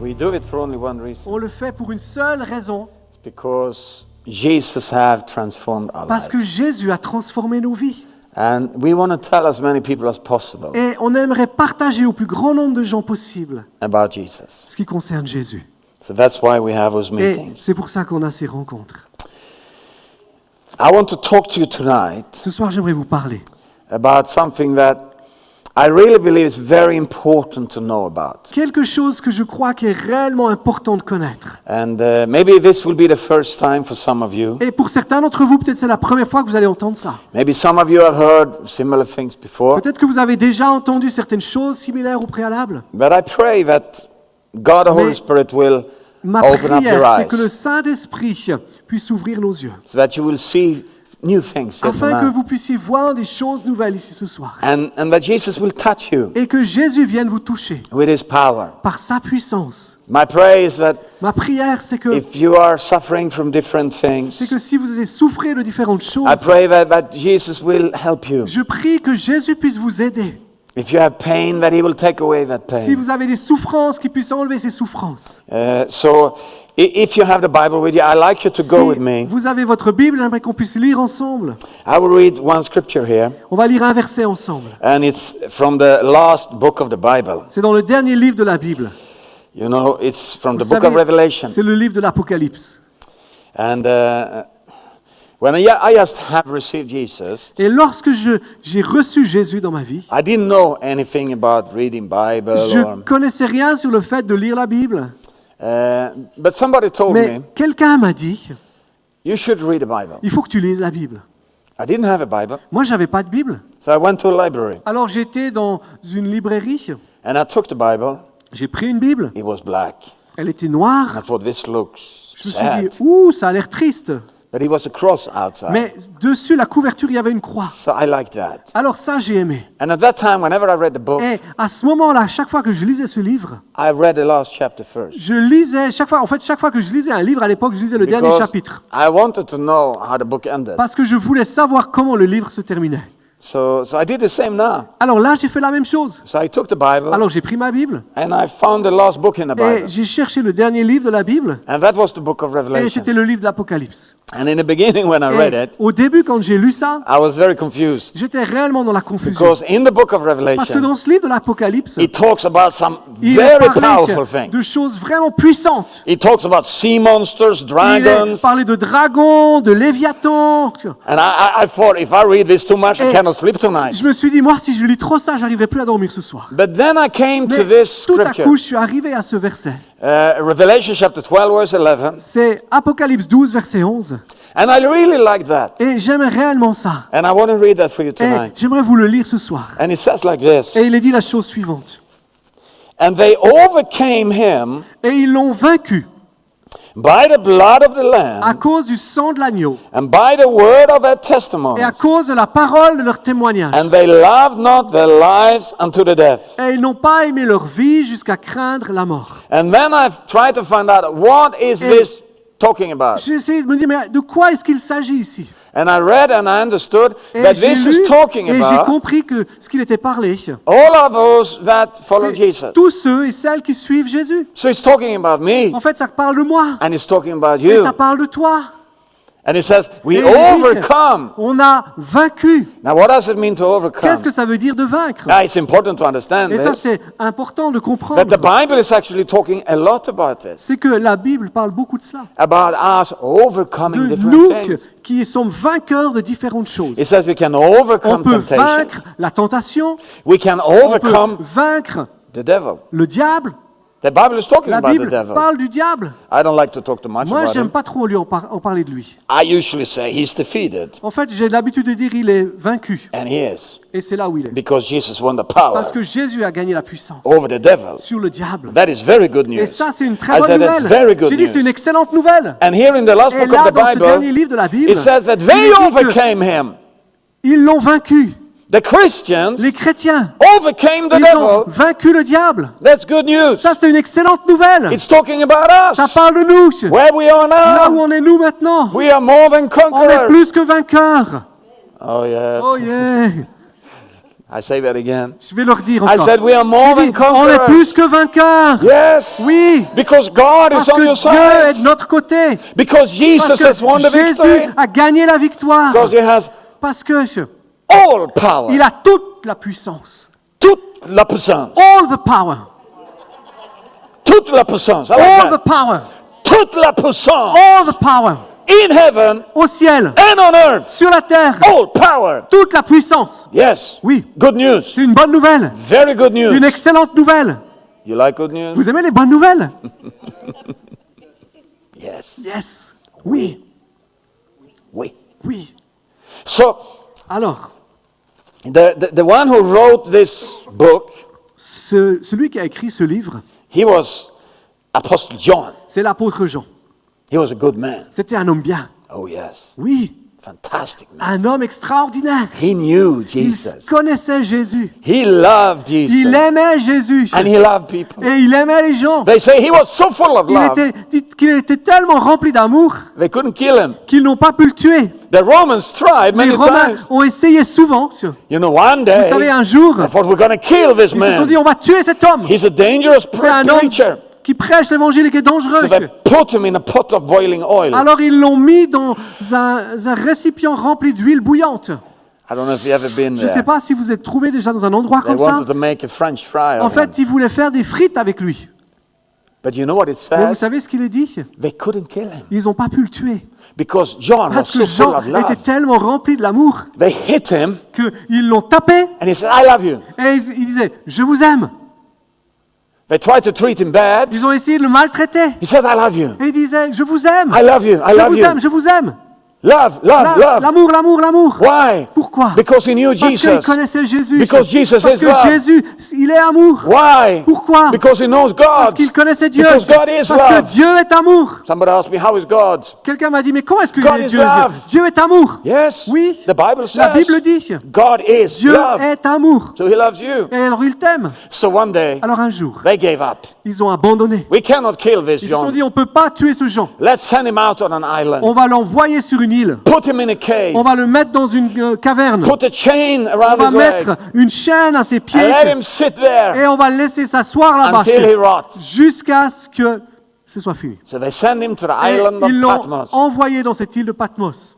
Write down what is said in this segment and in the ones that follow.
We do it for only one reason. On le fait pour une seule raison, It's because Jesus have transformed our parce lives. que Jésus a transformé nos vies. And we want to tell as many people as possible Et on aimerait partager au plus grand nombre de gens possible about Jesus. ce qui concerne Jésus. So that's why we have those Et meetings. c'est pour ça qu'on a ces rencontres. I want to talk to you tonight Ce soir, j'aimerais vous parler about something that I really believe is very important to know about. quelque chose que je crois qui est réellement important de connaître. And maybe this will be the first time for some of you. Et pour certains d'entre vous, peut-être c'est la première fois que vous allez entendre ça. Maybe some of you have heard similar things before. Peut-être que vous avez déjà entendu certaines choses similaires au préalable. But I pray that God the Holy Mais Spirit will Ma open up your prière, c'est eyes que le Saint-Esprit puisse ouvrir nos yeux, so that you will see new things here afin que tonight. vous puissiez voir des choses nouvelles ici ce soir. And that Jesus will touch you Et que Jésus vienne vous toucher with His power. par sa puissance. My prayer is that Ma prière, c'est que if you are suffering from different things, si vous avez souffert de différentes choses, I pray that Jesus will help you. je prie que Jésus puisse vous aider. If you have pain, that He will take away that Si pain. vous avez des souffrances, qu'il puisse enlever ces souffrances. So if you have the Bible with you, I'd like you to go with Si me. vous avez votre Bible, j'aimerais qu'on puisse lire ensemble. I will read one scripture here, On va lire un verset ensemble. and it's from the last book of the Bible. C'est dans le dernier livre de la Bible. You know, it's from the Vous book savez, of Revelation. c'est le livre de l'Apocalypse. And when I just have received Jesus, Et lorsque j'ai reçu Jésus dans ma vie, I didn't know anything about reading Bible, je ne connaissais rien sur le fait de lire la Bible. but somebody told Mais me, quelqu'un m'a dit, you should read a Bible. il faut que tu lises la Bible. I didn't have a Bible, Moi, je n'avais pas de Bible. so I went to a library, Alors j'étais dans une librairie, and I took the Bible. j'ai pris une Bible, It was black. elle était And I noire. thought, this looks Je me suis dit, sad. ouh, ça a l'air triste. But it was a cross outside. Mais dessus la couverture, il y avait une croix. So I liked that. Alors ça, j'ai aimé. And at that time, whenever I read the book, Et à ce moment-là, chaque fois que je lisais ce livre, I read the last chapter first. je lisais, chaque fois que je lisais un livre, à l'époque, je lisais le dernier Because chapitre. I wanted to know how the book ended. Parce que je voulais savoir comment le livre se terminait. So I did the same now. Alors là, j'ai fait la même chose. So I took the Bible Alors j'ai pris ma Bible and I found the last book in the et Bible. j'ai cherché le dernier livre de la Bible And that was the book of et Revelation. c'était le livre de l'Apocalypse. And in the beginning, when I read Et it, au début, quand j'ai lu ça, I was very confused. j'étais réellement dans la confusion. Because in the book of Parce que Revelation, dans ce livre de l'Apocalypse, it talks about some il very parlait powerful things. de choses vraiment puissantes. It talks about sea monsters, Il dragons. parlait de dragons, de léviathans. And I thought, if I read this too much, I Et cannot sleep tonight. je me suis dit, moi, si je lis trop ça, j'arriverai plus à dormir ce soir. But then I came to Mais this tout à scripture. coup, je suis arrivé à ce verset. Revelation chapter 12, verse 11. C'est Apocalypse 12, verset 11. And I really like that. Et j'aime réellement ça. And I want to read that for you Et tonight. j'aimerais vous le lire ce soir. And it says like this. Et il est dit la chose suivante. And they overcame him Et ils l'ont vaincu by the blood of the à Lamb cause du sang de l'agneau and by the word of their testimony. et à cause de la parole de leur témoignage. And they loved not their lives unto the death. Et ils n'ont pas aimé leur vie jusqu'à craindre la mort. And then I've tried to find out what is Et- this talking about. J'ai essayé de me dire, mais de quoi est-ce qu'il s'agit ici? And I read and I understood Et that j'ai this lu is talking et j'ai about compris que ce qu'il était parlé, all of those that follow c'est Jesus. tous ceux et celles qui suivent Jésus. So it's talking about me En fait, ça parle de moi. and it's talking about Et you. ça parle de toi. And it says we Et il dit que overcome. on a vaincu. Now what does it mean to overcome? Qu'est-ce que ça veut dire de vaincre? Now it's important to understand Et ça, this. c'est important de That comprendre. the Bible is actually talking a lot about this. C'est que la Bible parle beaucoup de cela. About us overcoming De different nous things. qui sommes vainqueurs de différentes choses. It says we can On overcome peut temptation. vaincre la tentation. We can On peut overcome vaincre the devil. le diable. The Bible is talking La about the Bible devil. parle du diable. I don't like to talk too much Moi, about j'aime him. pas trop lui en parler de lui. I usually say he's defeated. En fait, j'ai l'habitude de dire il est vaincu. And he is. Et c'est là où il est. Because Jesus won the power Parce que Jésus a gagné la puissance over the devil. sur le diable. That is very good news. Et ça, c'est une très I bonne said that's nouvelle. very good J'ai dit c'est une news. excellente nouvelle. And here in the last Et book là, of the dans ce dernier Bible, livre de la Bible, it says that il they est dit que overcame him. ils l'ont vaincu. The Christians Les chrétiens, overcame the ils ont devil. vaincu le diable. That's good news. Ça, c'est une excellente nouvelle. It's talking about Ça us. parle de nous. Where we are Là où now. on est nous maintenant. We are more than On est conquerors. plus que vainqueurs. Oh yeah. Oh yeah. I say that again. Je vais le redire I encore. said we are more J'ai than dit, on est conquerors. plus que vainqueurs. Yes. Oui. Because God Parce is on que your Dieu est de side. notre côté. Because Jesus Parce has won que the victory. Jésus a gagné la victoire. Because he has Parce que all power. il a toute la puissance. Toute la puissance. All the power. Toute la puissance. I like All that. the power. Toute la puissance. All the power. In heaven Au ciel. and on earth. Sur la terre. All power. Toute la puissance. Yes. Oui. Good news. C'est une bonne nouvelle. Very good news. Une excellente nouvelle. You like good news? Vous aimez les bonnes nouvelles? Yes. Yes. Oui. Oui. Oui. So, Alors, the one who wrote this book, celui qui a écrit ce livre, he was Apostle John. c'est l'apôtre Jean. He was a good man. C'était un homme bien. Oh, yes. Oui. Fantastic man. Un homme extraordinaire. He knew Il Jesus. connaissait Jésus. He loved Il Jesus. aimait Jésus. And he loved people. Et il aimait les gens. They say he was so full of Il love, qu'il était tellement rempli d'amour they couldn't kill him. qu'ils n'ont pas pu le tuer. The Romans tried Les many Romains times. ont essayé souvent. You know, one Vous day, savez, un jour, they thought we're going to kill this ils se sont dit, man. on va tuer cet homme. He's a dangerous C'est un homme preacher. qui prêche l'évangile et qui est dangereux. So they put him in a pot of boiling oil. Alors ils l'ont mis dans un récipient rempli d'huile bouillante. I don't know if you've ever been Je ne sais there. pas si vous êtes trouvé déjà dans un endroit They comme ça. wanted to make a French fry En of him. fait, ils voulaient faire des frites avec lui. But you know what it Mais vous says? savez ce qu'il est dit? They couldn't kill him. Ils n'ont pas pu le tuer. Because John was Parce so que full Jean of était love. tellement rempli de l'amour They hit him qu'ils l'ont tapé and he said, I love you. et il disait « Je vous aime ». They tried to treat him bad. Ils ont essayé de le maltraiter. He said, I love you. Et il disait « Je vous aime, I love you. I je love vous you. aime, je vous aime ». Love, love, love. L'amour, l'amour, l'amour. Why? Pourquoi? Because he knew Parce qu'il Jesus. connaissait Jésus. Because Jesus Parce is que love. Jésus, il est amour. Why? Pourquoi? Because he knows Parce God. qu'il connaissait Dieu. Because God is Parce que love. Dieu est amour. Somebody asked me, how is God? Quelqu'un m'a dit, mais comment est-ce que God is Dieu love. Dieu est amour. Yes. Oui. The Bible La says Bible dit, God is Dieu love. est amour. So he loves you. Et alors il t'aime. So one day, Alors un jour, they gave up. ils ont abandonné. We cannot kill this Ils se sont John. dit, on ne peut pas tuer ce Jean. Let's send him out on an island. On va l'envoyer sur une île. Put him in a cave. On va le mettre dans une caverne. Put a chain On around va his leg. mettre une chaîne à ses And pieds. let him sit there Et on va le laisser s'asseoir là-bas. until he rots. Jusqu'à ce que ce soit fini. So they send him to the Et island ils of l'ont Patmos. envoyé dans cette île de Patmos,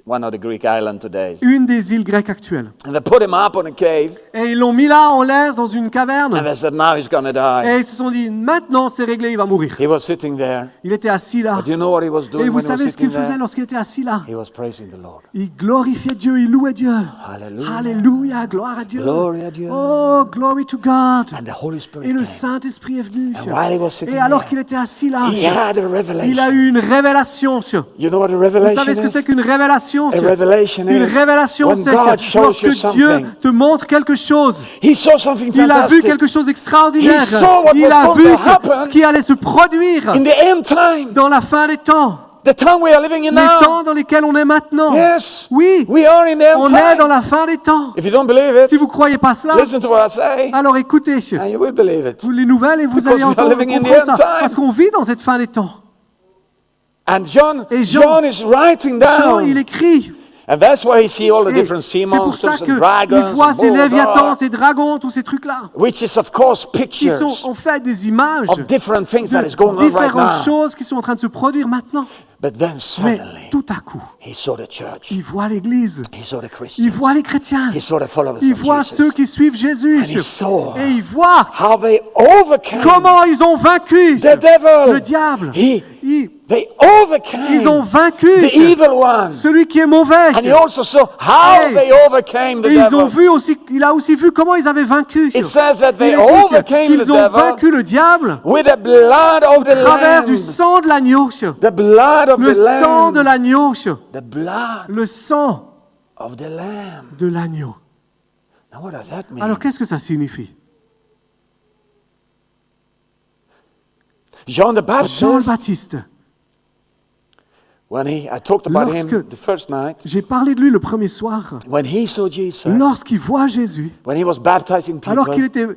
One of the Greek islands today. une des îles grecques actuelles. And they put him up on a cave. Et ils l'ont mis là en l'air dans une And caverne. they said, now he's going to die. Et ils se sont dit, maintenant c'est réglé, il va mourir. He was sitting there. Il était assis là. But you know what he was Et doing vous when he was savez ce qu'il sitting faisait there? lorsqu'il était assis là? He was praising the Lord. Il glorifiait Dieu, il louait Dieu. Hallelujah. Alléluia, gloire à Dieu. Glory à Dieu. Oh, glory to God. And the Holy Spirit Et le came. Saint-Esprit est venu. And while he was sitting Et alors there, qu'il était assis là, He had a il a revelation. eu une révélation. You know what a Vous revelation savez ce que c'est is? qu'une révélation? A revelation Une is révélation, when c'est God shows lorsque you Dieu something. te montre quelque chose. He saw something Il a vu fantastic quelque chose d'extraordinaire. He saw what Il was a going vu to happen ce qui allait se produire in the end time, dans la fin des temps. the time we are living in Les now. temps dans lesquels on est maintenant. Yes, Oui, we are in the end on est dans time. la fin des temps. If you don't believe Si it, vous ne croyez pas cela, listen to what I say, alors écoutez and you will believe it. les nouvelles et vous Because allez we are entendre living in the comprendre end ça. time. Parce qu'on vit dans cette fin des temps. And John Jean- is writing Jean, il down. écrit. And that's why he see all the Et different sea c'est pour ça monsters and qu'il dragons voit and ces blah, blah, léviathans, blah, ces dragons, tous ces trucs-là. which is of course Qui pictures sont en fait des images of different things that is going de on right différentes now. choses qui sont en train de se produire maintenant. But then Mais suddenly tout à coup, he saw the church. il voit l'Église, He saw the il Christians. voit les chrétiens, He saw the followers il of voit ceux Jesus. qui suivent Jésus. And he saw Et il voit how they overcame comment ils ont vaincu the devil. le diable. They Ils ont overcame vaincu the evil one. celui qui est mauvais. And he also saw how Hey. they overcame the Et ils ont devil. vu aussi, il a aussi vu comment ils avaient vaincu. It says that Il they est dit overcame the qu'ils ont devil vaincu le diable with the blood of the à travers lamb. du sang de l'agneau. The blood of Le the sang de lamb. l'agneau. The blood Le sang of the lamb. de l'agneau. Now what does that mean? Alors qu'est-ce que ça signifie? Jean the Jean le Baptist Baptiste I talked about him Lorsque- the first night, J'ai parlé de lui le premier soir. when he saw Jesus, Lorsqu'il voit Jésus, when he was baptizing alors qu'il people,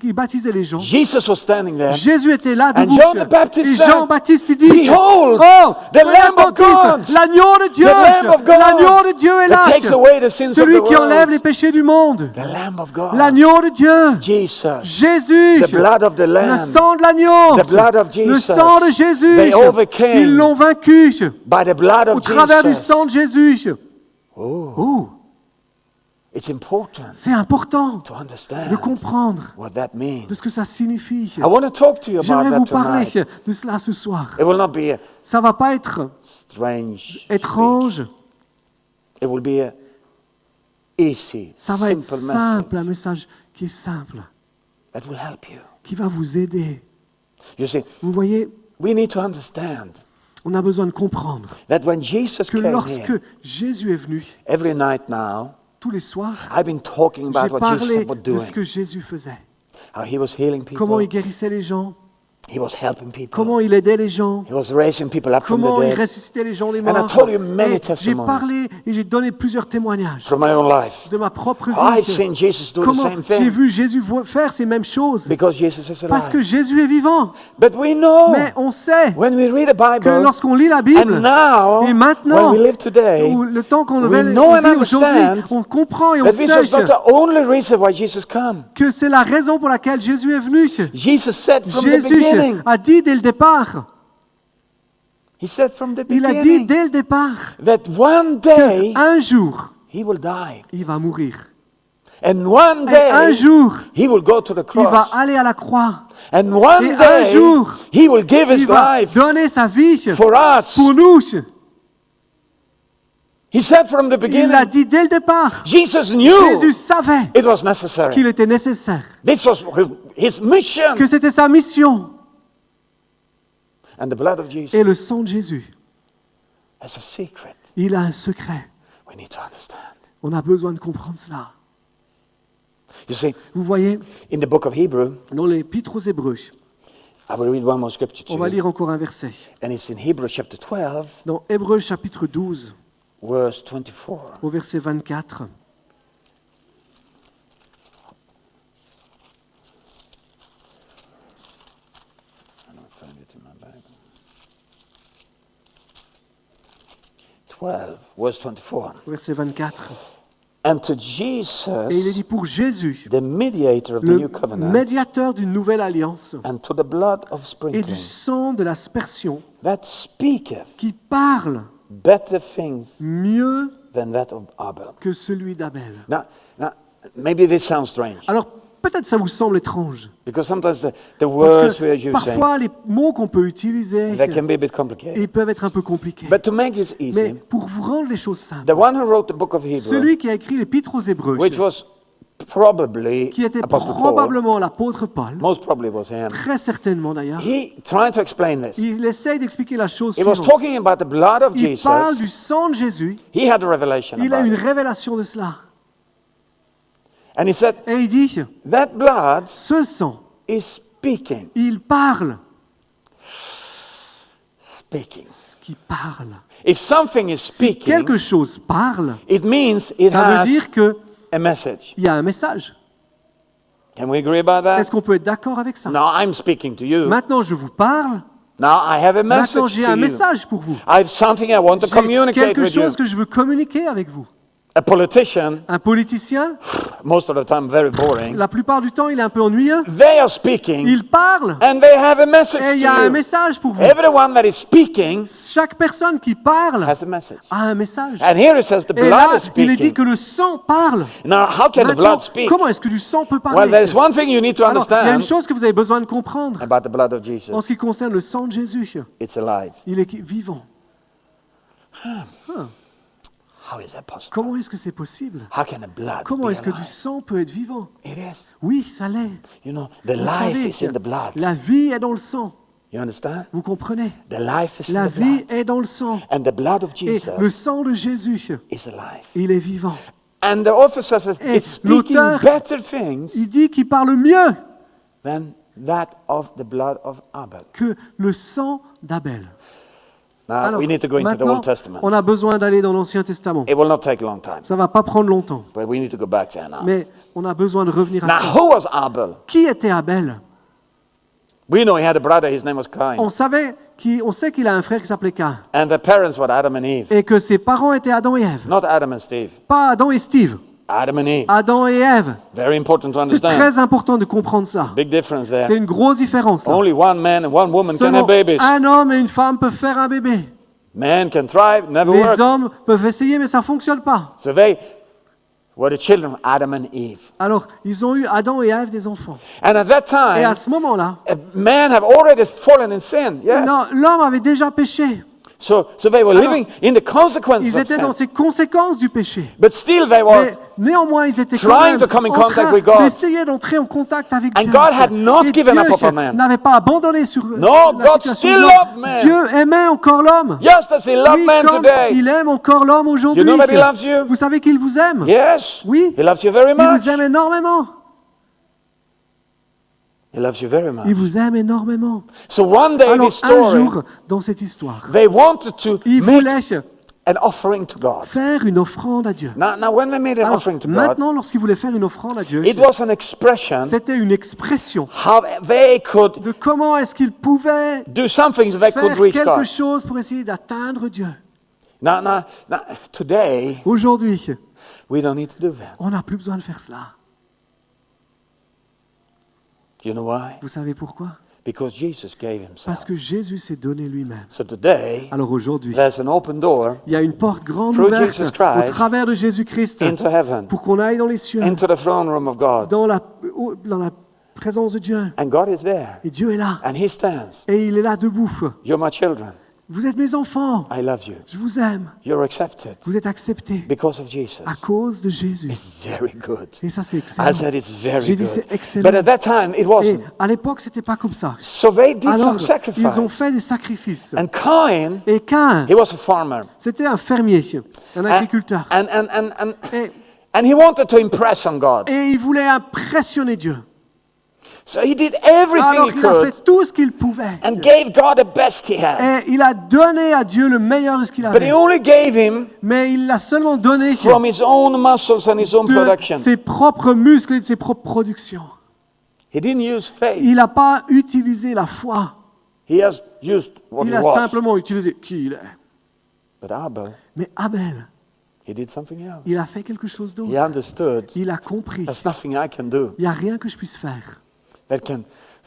qu'il baptisait les gens, Jesus was standing there. Jésus était là And debout. John the Baptist Et said, Jean-Baptiste il dit, Behold, oh, the Lamb of contemple, God, l'agneau de Dieu, the Lamb of God, l'agneau de Dieu est là, that takes away the sins of celui the qui enlève world. les péchés du monde, The Lamb of God, l'agneau de Dieu, Jesus, Jésus, the blood of the le Lamb, sang de l'agneau, the blood of le Jesus. sang de Jésus, They overcame ils l'ont vaincu by the blood au of travers du Jesus. sang de Jésus. Oh, Oh, it's important c'est important to de understand comprendre what that means. de ce que ça signifie. I want to talk to you about J'aimerais vous that parler tonight. de cela ce soir. It will not be a Ça va pas être strange étrange, speech. It will be a easy, ça va être simple simple, message un message qui est simple, that will help you. qui va vous aider. You see, Vous voyez, we need to understand on a besoin de comprendre that when Jesus que came lorsque here, Jésus est venu, every night now, tous les soirs, I've been talking j'ai about what Jesus parlé was de doing. ce que Jésus faisait. How he was healing Comment people, il guérissait les gens, he was helping people, comment il aidait les gens, he was raising people up from comment the il dead. ressuscitait les gens des And I morts. told you many Et j'ai testimonies parlé et j'ai donné plusieurs témoignages From my own life, de ma propre I've vie. seen Jesus do the Comment same j'ai thing vu Jésus faire ces mêmes choses. because Jesus is Parce que alive. Jésus est vivant. But we know Mais on sait when we read the que Bible, lorsqu'on lit la and Bible, now et maintenant, when we live today, ou le temps qu'on we vit know and aujourd'hui, understand on comprend et on that this sait was not the only reason why Jesus came. que c'est la raison pour laquelle Jésus est venu. Jesus said from the Jésus beginning, a dit dès le départ, he said from the il a dit beginning dès le départ, that one day un jour, he will die. il va mourir. And one Et un day jour, he will go to the il va cross. aller à la croix. And one Et un day jour, he will give Il his va life donner sa vie for us. pour nous. He said from the Il l'a beginning, dit dès le départ. Jesus knew Jésus savait it was necessary. qu'il était nécessaire, This was his mission. que c'était sa mission. And the blood of Jesus Et le sang de Jésus, is a secret il a un secret. we need to understand. On a besoin de comprendre cela. You see, Vous voyez, in the book of Hebrew, dans l'Épître aux Hébreux, I will read one more scripture to on va you. lire encore un verset. And it's in Hebrews chapter 12, Dans Hébreux chapitre 12, verse 24. au verset 24. I don't find it in my Bible. 12, verse 24. Au verset 24. And to Et il est Jesus, dit pour Jésus, the mediator of the le new covenant, médiateur d'une nouvelle alliance and to the blood of et du sprinkling, sang de l'aspersion that speaketh qui parle better things mieux than that of Abel. que celui d'Abel. Now, maybe this sounds strange, Alors, peut-être ça vous semble étrange, because sometimes the parce words we are que using, parfois les mots qu'on peut utiliser, they can be a bit complicated. ils peuvent être un peu compliqués. But to make this Mais easy, pour vous rendre les choses simples, the one who wrote the book of Hebrew, celui qui a écrit l'Épître aux Hébreux, which was probably qui était Apostle Paul, probablement l'apôtre Paul, most probably was him, très certainement d'ailleurs, he tried to explain this. il essaye d'expliquer la chose He was suivante. talking about the blood of Il parle Jesus. du sang de Jésus, He had a revelation il a about une it. révélation de cela. And he said, Et il dit, that blood ce sang, is speaking. il parle, Speaking. ce qui parle. If something is Si speaking, quelque chose parle, it means it ça veut has dire qu'il a message. y a un message. Can we agree about that? Est-ce qu'on peut être d'accord avec ça? Now I'm speaking to you. Maintenant, je vous parle. Now I have a Maintenant, message j'ai to un you. message pour vous. I have something I want to J'ai communicate quelque with you. chose que je veux communiquer avec vous. A politician, Un politicien, most of the time very boring, la plupart du temps, il est un peu ennuyeux. they are speaking Il parle and they have a message et il y to a un you. message pour vous. Everyone that is speaking Chaque personne qui parle has a message. a un message. And here it says the Et là, blood is il est dit speaking. que le sang parle. Now, how can the Maintenant, blood speak? comment est-ce que du sang peut Well, parler? there's one thing you need to Alors, il y a une understand chose que vous avez besoin de comprendre about the blood of en Jesus. ce qui concerne le sang de Jésus. It's alive. Il est vivant. How is that possible? Comment est-ce que c'est possible? How can the blood Comment be est-ce que du alive? sang peut être vivant? It is. Oui, ça l'est. You know, the Vous life savez is in the que blood. la vie est dans le sang. You understand? Vous comprenez? The life is La in the vie blood. est dans le sang. And the blood of Et Jesus le sang de Jésus, is alive. il est vivant. And the author says Et it's speaking l'auteur- better things Il dit qu'il parle mieux than that of the blood of Abel. que le sang d'Abel. Now we need to go into the maintenant, Old Testament. on a besoin d'aller dans l'Ancien Testament. It will not take a long time, Ça va pas prendre longtemps, but we need to go back there now. mais on a besoin de revenir à Now, ça. who was Abel? Qui était Abel? We know he had a brother, his name was Cain. On sait qu'il a un frère qui s'appelait Cain, And the parents were Adam and Eve. et que ses parents étaient Adam et Ève. Not Adam and Steve. Pas Adam et Steve, Adam and Eve. Adam et Ève. Very important to C'est understand. très important de comprendre ça. Big difference C'est there. une grosse différence là. Only one man and one woman can Seulement have babies. un homme et une femme peuvent faire un bébé. Man can try, never Les work. hommes peuvent essayer, mais ça ne fonctionne pas. So they were the children of Adam and Eve. Alors, ils ont eu Adam et Ève des enfants. And at that Et à time, ce moment-là, man have already fallen in sin. Yes. non, l'homme avait déjà péché. So they were living in the consequences Ils of étaient dans sin. ces conséquences du péché. But still they were. Mais néanmoins, ils étaient quand trying même to come in en contact train with God. d'essayer d'entrer en contact avec And Dieu. God had not Et given Dieu up upon man. n'avait pas abandonné sur No, la God situation still de l'homme. loved man. Dieu aimait encore l'homme. Just as he loved Oui, man comme today. il aime encore l'homme aujourd'hui. You know that he loves you? Vous savez qu'il vous aime. Yes. Oui. He loves you very Il much. vous aime énormément. He loves you very Il much. vous aime énormément. So one day Alors, this un story, jour, dans cette histoire, they wanted to il make voulait an offering to God. faire une offrande à Dieu. Now when they made an Alors, offering to God, maintenant, lorsqu'il voulait faire une offrande à Dieu, it was an expression c'était une expression how they could de comment est-ce qu'il pouvait do something so they faire could reach quelque God. chose pour essayer d'atteindre Dieu. Now, today, Aujourd'hui, we don't need to do that. on n'a plus besoin de faire cela. You know why? Vous savez pourquoi? Because Jesus gave Parce himself. que Jésus s'est donné lui-même. So today, Alors aujourd'hui, there's an open door il y a une porte grande Through ouverte Jesus Christ au travers de Jésus-Christ into heaven, pour qu'on aille dans les cieux, into the throne room of God. dans la présence de Dieu. And God is there. Et Dieu est là. And he stands. Et il est là debout. You're my children. Vous êtes mes enfants. I love you. Je vous aime. You're accepted Vous êtes acceptés because of Jesus. à cause de Jésus. It's very good. Et ça, c'est I excellent. said it's very J'ai dit, good. c'est excellent. But at that time, it Et wasn't. à l'époque, c'était pas comme ça. So they did Alors, some sacrifice. ils ont fait des sacrifices. And Cain, Et Cain, he was a farmer. c'était un fermier, un agriculteur. Et, And he wanted to impress on God. et il voulait impressionner Dieu. So he did everything Alors, he il a could fait tout ce qu'il pouvait. and gave God the best he had. Et il a donné à Dieu le meilleur de ce qu'il But he avait. only gave him Mais il l'a seulement donné from his own muscles and his own de production. ses propres muscles et de ses propres productions. He didn't use faith. Il n'a pas utilisé la foi. He has used what Il he a was. simplement utilisé qui il est. But Abel, Mais Abel, he did something else. il a fait quelque chose He d'autre. understood Il a compris. there's nothing I can do Il n'y a rien que je puisse faire that can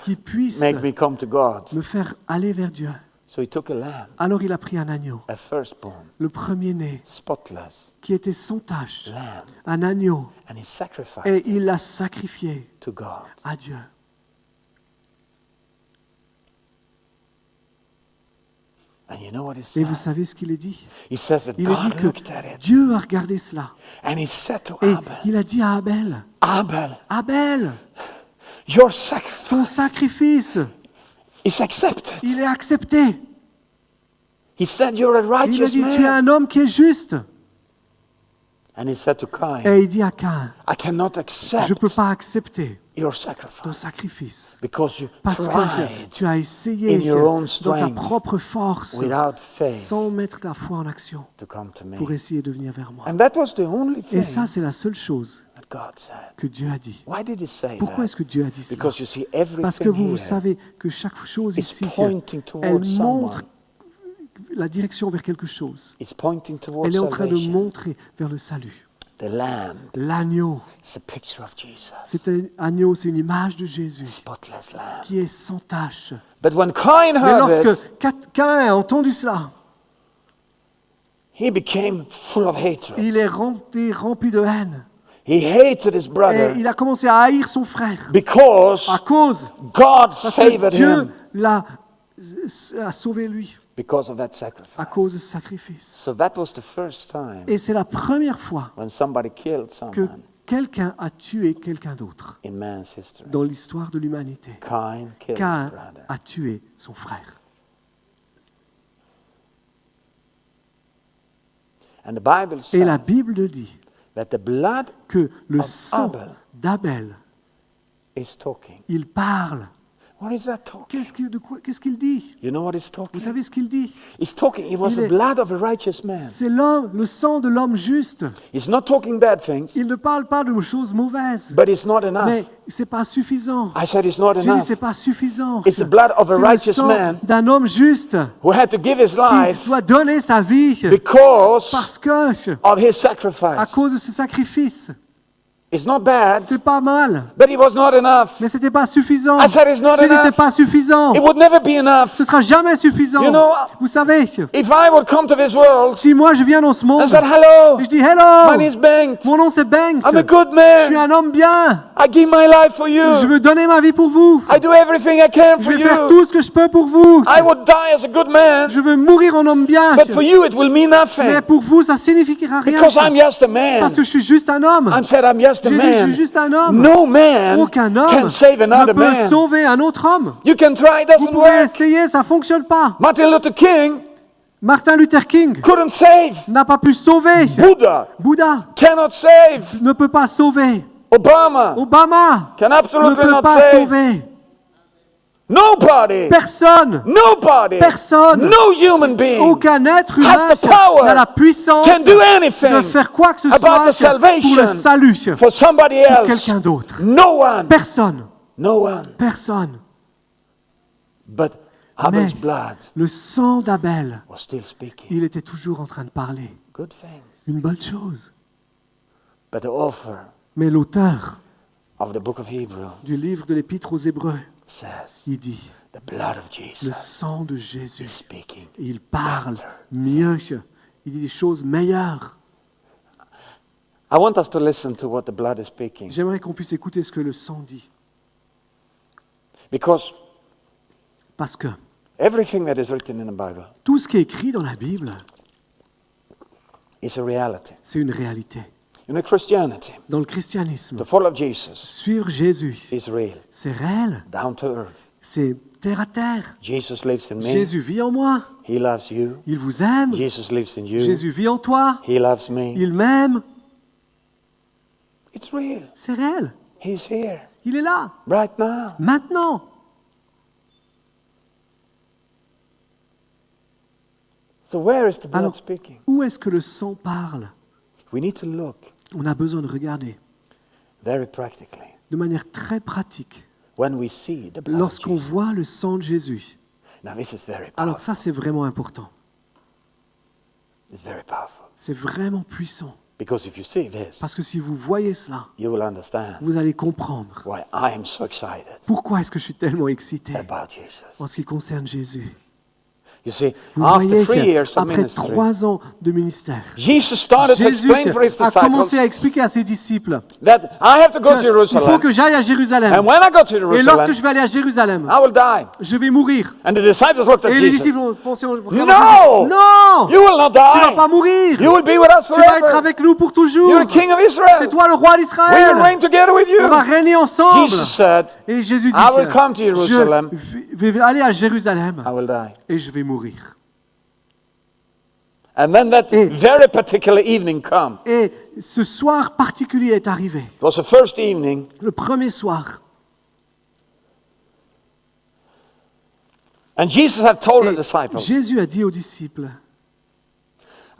qui puisse make me come to God. me faire aller vers Dieu. So he took a lamb, Alors il a pris un agneau, a firstborn, le premier-né, spotless qui était sans tache, lamb, un agneau, and he sacrificed et it il l'a sacrifié to God. à Dieu. And you know what he Et vous said? savez ce qu'il a dit? He says that Il a dit God que looked at it Dieu a regardé cela. and he said to Et Abel, il a dit à Abel, Abel, Abel, your ton sacrifice sacrifice, is accepted. il est accepté. He said, you're a Il a righteous dit, tu es man. un homme qui est juste. And he said to Cain, Et il dit à Cain, I cannot je accept ne peux pas accepter your ton sacrifice sacrifice. because you Parce que tried tu as essayé in your own dans ta strength propre force, without faith sans mettre la foi en action, to come to me. pour essayer de venir vers moi. And that was the only Et thing ça, c'est la seule chose that God said. que Dieu a dit. Why did he say Pourquoi that? est-ce que Dieu a dit cela? Because you see, Parce que everything vous here savez que chaque chose is ici, pointing elle towards montre someone. la direction vers quelque chose. It's pointing towards Elle est en train de salvation. montrer vers le salut. The lamb L'agneau, is a picture of Jesus. c'est un agneau, c'est une image de Jésus Spotless lamb. qui est sans tache. But when Cain Mais heard this, lorsque Cain a entendu cela, he became full of hatred. il est rempli de haine. He hated his Et brother il a commencé à haïr son frère because à cause God parce que favored Dieu him a sauvé lui because of that sacrifice. à cause de ce sacrifice. So that was the first time Et c'est la première fois when somebody killed que someone quelqu'un a tué quelqu'un d'autre in man's history. dans l'histoire de l'humanité. Cain killed his Cain brother. a tué son frère. And the Bible Et la says Bible le dit that the blood que le of sang Abel d'Abel, is talking. il parle. What is that talking? Qu'est-ce qu'il dit? You know what he's Vous talking? savez ce qu'il dit? He's talking, it was Il the est- blood of a righteous man. C'est le sang de l'homme juste. He's not talking bad things, Il ne parle pas de choses mauvaises. but it's not enough. Mais c'est pas suffisant. I said it's not J'ai dit, enough. c'est pas suffisant. It's the blood of a C'est le righteous sang man d'un homme juste who had to give his qui life doit donner sa vie because parce que, of his à sacrifice. cause de ce sacrifice, It's not bad, c'est pas mal, but it was not enough. mais c'était pas suffisant. I said it's not J'ai dit, enough. c'est pas suffisant. It would never be enough. Ce sera jamais suffisant. You know, Vous savez, if I would come to this world si moi je viens dans ce monde and said, hello, et je dis my hello, name is Bengt, mon nom c'est Bengt, I'm a good je suis man, un homme bien, I give my life for je you, veux donner ma vie pour vous, I do everything I can je for vais faire you, tout ce que je peux pour vous, I would die as a good man, je veux mourir en homme bien, but for you it will mean mais nothing, pour vous ça signifiera rien, because I'm just a parce man. que je suis juste un homme. I said I'm just a J'ai dit, je suis man. juste un homme. No man Aucun homme can save ne another peut man. sauver un autre homme. You can try, it Vous doesn't pouvez work. essayer, ça fonctionne pas. Martin Luther King Martin Luther King couldn't save. n'a pas pu sauver. Buddha Bouddha cannot save. ne peut pas sauver. Obama Obama can ne absolutely peut not pas save. sauver. Nobody. Personne, Nobody. Personne. No human being aucun être has humain the power, n'a la puissance can do de anything faire quoi que ce about the soit pour le salvation salut for somebody pour else. quelqu'un d'autre. No one. Personne, No one. personne. But Abel's Mais blood le sang d'Abel, was still speaking. il était toujours en train de parler. Good thing. Une bonne chose. But the author Mais l'auteur of the book of Hebrew du livre de l'Épître aux Hébreux, says il dit, the blood of le Jesus sang de is Jésus, speaking. il parle better. mieux, il dit des choses meilleures. I want us to listen to what the blood is speaking. J'aimerais qu'on puisse écouter ce que le sang dit. Because Parce que everything that is written in the Bible tout ce qui est écrit dans la Bible, is a reality. c'est une réalité. In the Christianity, Dans le christianisme, to follow Jesus suivre Jésus, is real, c'est réel, down to earth. c'est terre à terre. Jesus lives in me. Jésus vit en moi, He loves you. il vous aime. Jesus lives in you. Jésus vit en toi, He loves me. il m'aime. It's real. C'est réel, He's here il est là, right now. maintenant. So where is the blood Alors, speaking? où est-ce que le sang parle? We need to look On a besoin de regarder very practically de manière très pratique. when we see the blood of Lorsqu'on Jesus. voit le sang de Jésus, Now this is very alors powerful. ça c'est vraiment important. It's very powerful. C'est vraiment puissant. Because if you see this, Parce que si vous voyez cela, you will understand vous allez comprendre why I am so excited pourquoi est-ce que je suis tellement excité about Jesus. en ce qui concerne Jésus. You see, Vous after voyez, 3 years of après ministry, 3 ans de ministère, Jesus started to Jésus explain for his a disciples commencé à expliquer à ses disciples that I have to go to qu'il faut Jerusalem, que j'aille à Jérusalem. and when I go to Et lorsque Jerusalem, je vais aller à Jérusalem, I will die. je vais mourir. And the disciples looked at Et les Jesus. disciples ont pensé, No! non, You will not tu vas pas die. mourir. You will be with us Tu vas être forever. avec nous pour toujours. You're the king of C'est Israel. toi le roi We will d'Israël. reign together with On va you. régner ensemble. Jesus said, Et Jésus dit, I will come to Jerusalem. je vais aller à Jérusalem I will die. et je vais mourir. And then that Et- very particular evening come. Et ce soir particulier est arrivé. It was the first evening, Le premier soir. and Jesus had told the Et disciples, Jésus a dit aux disciples,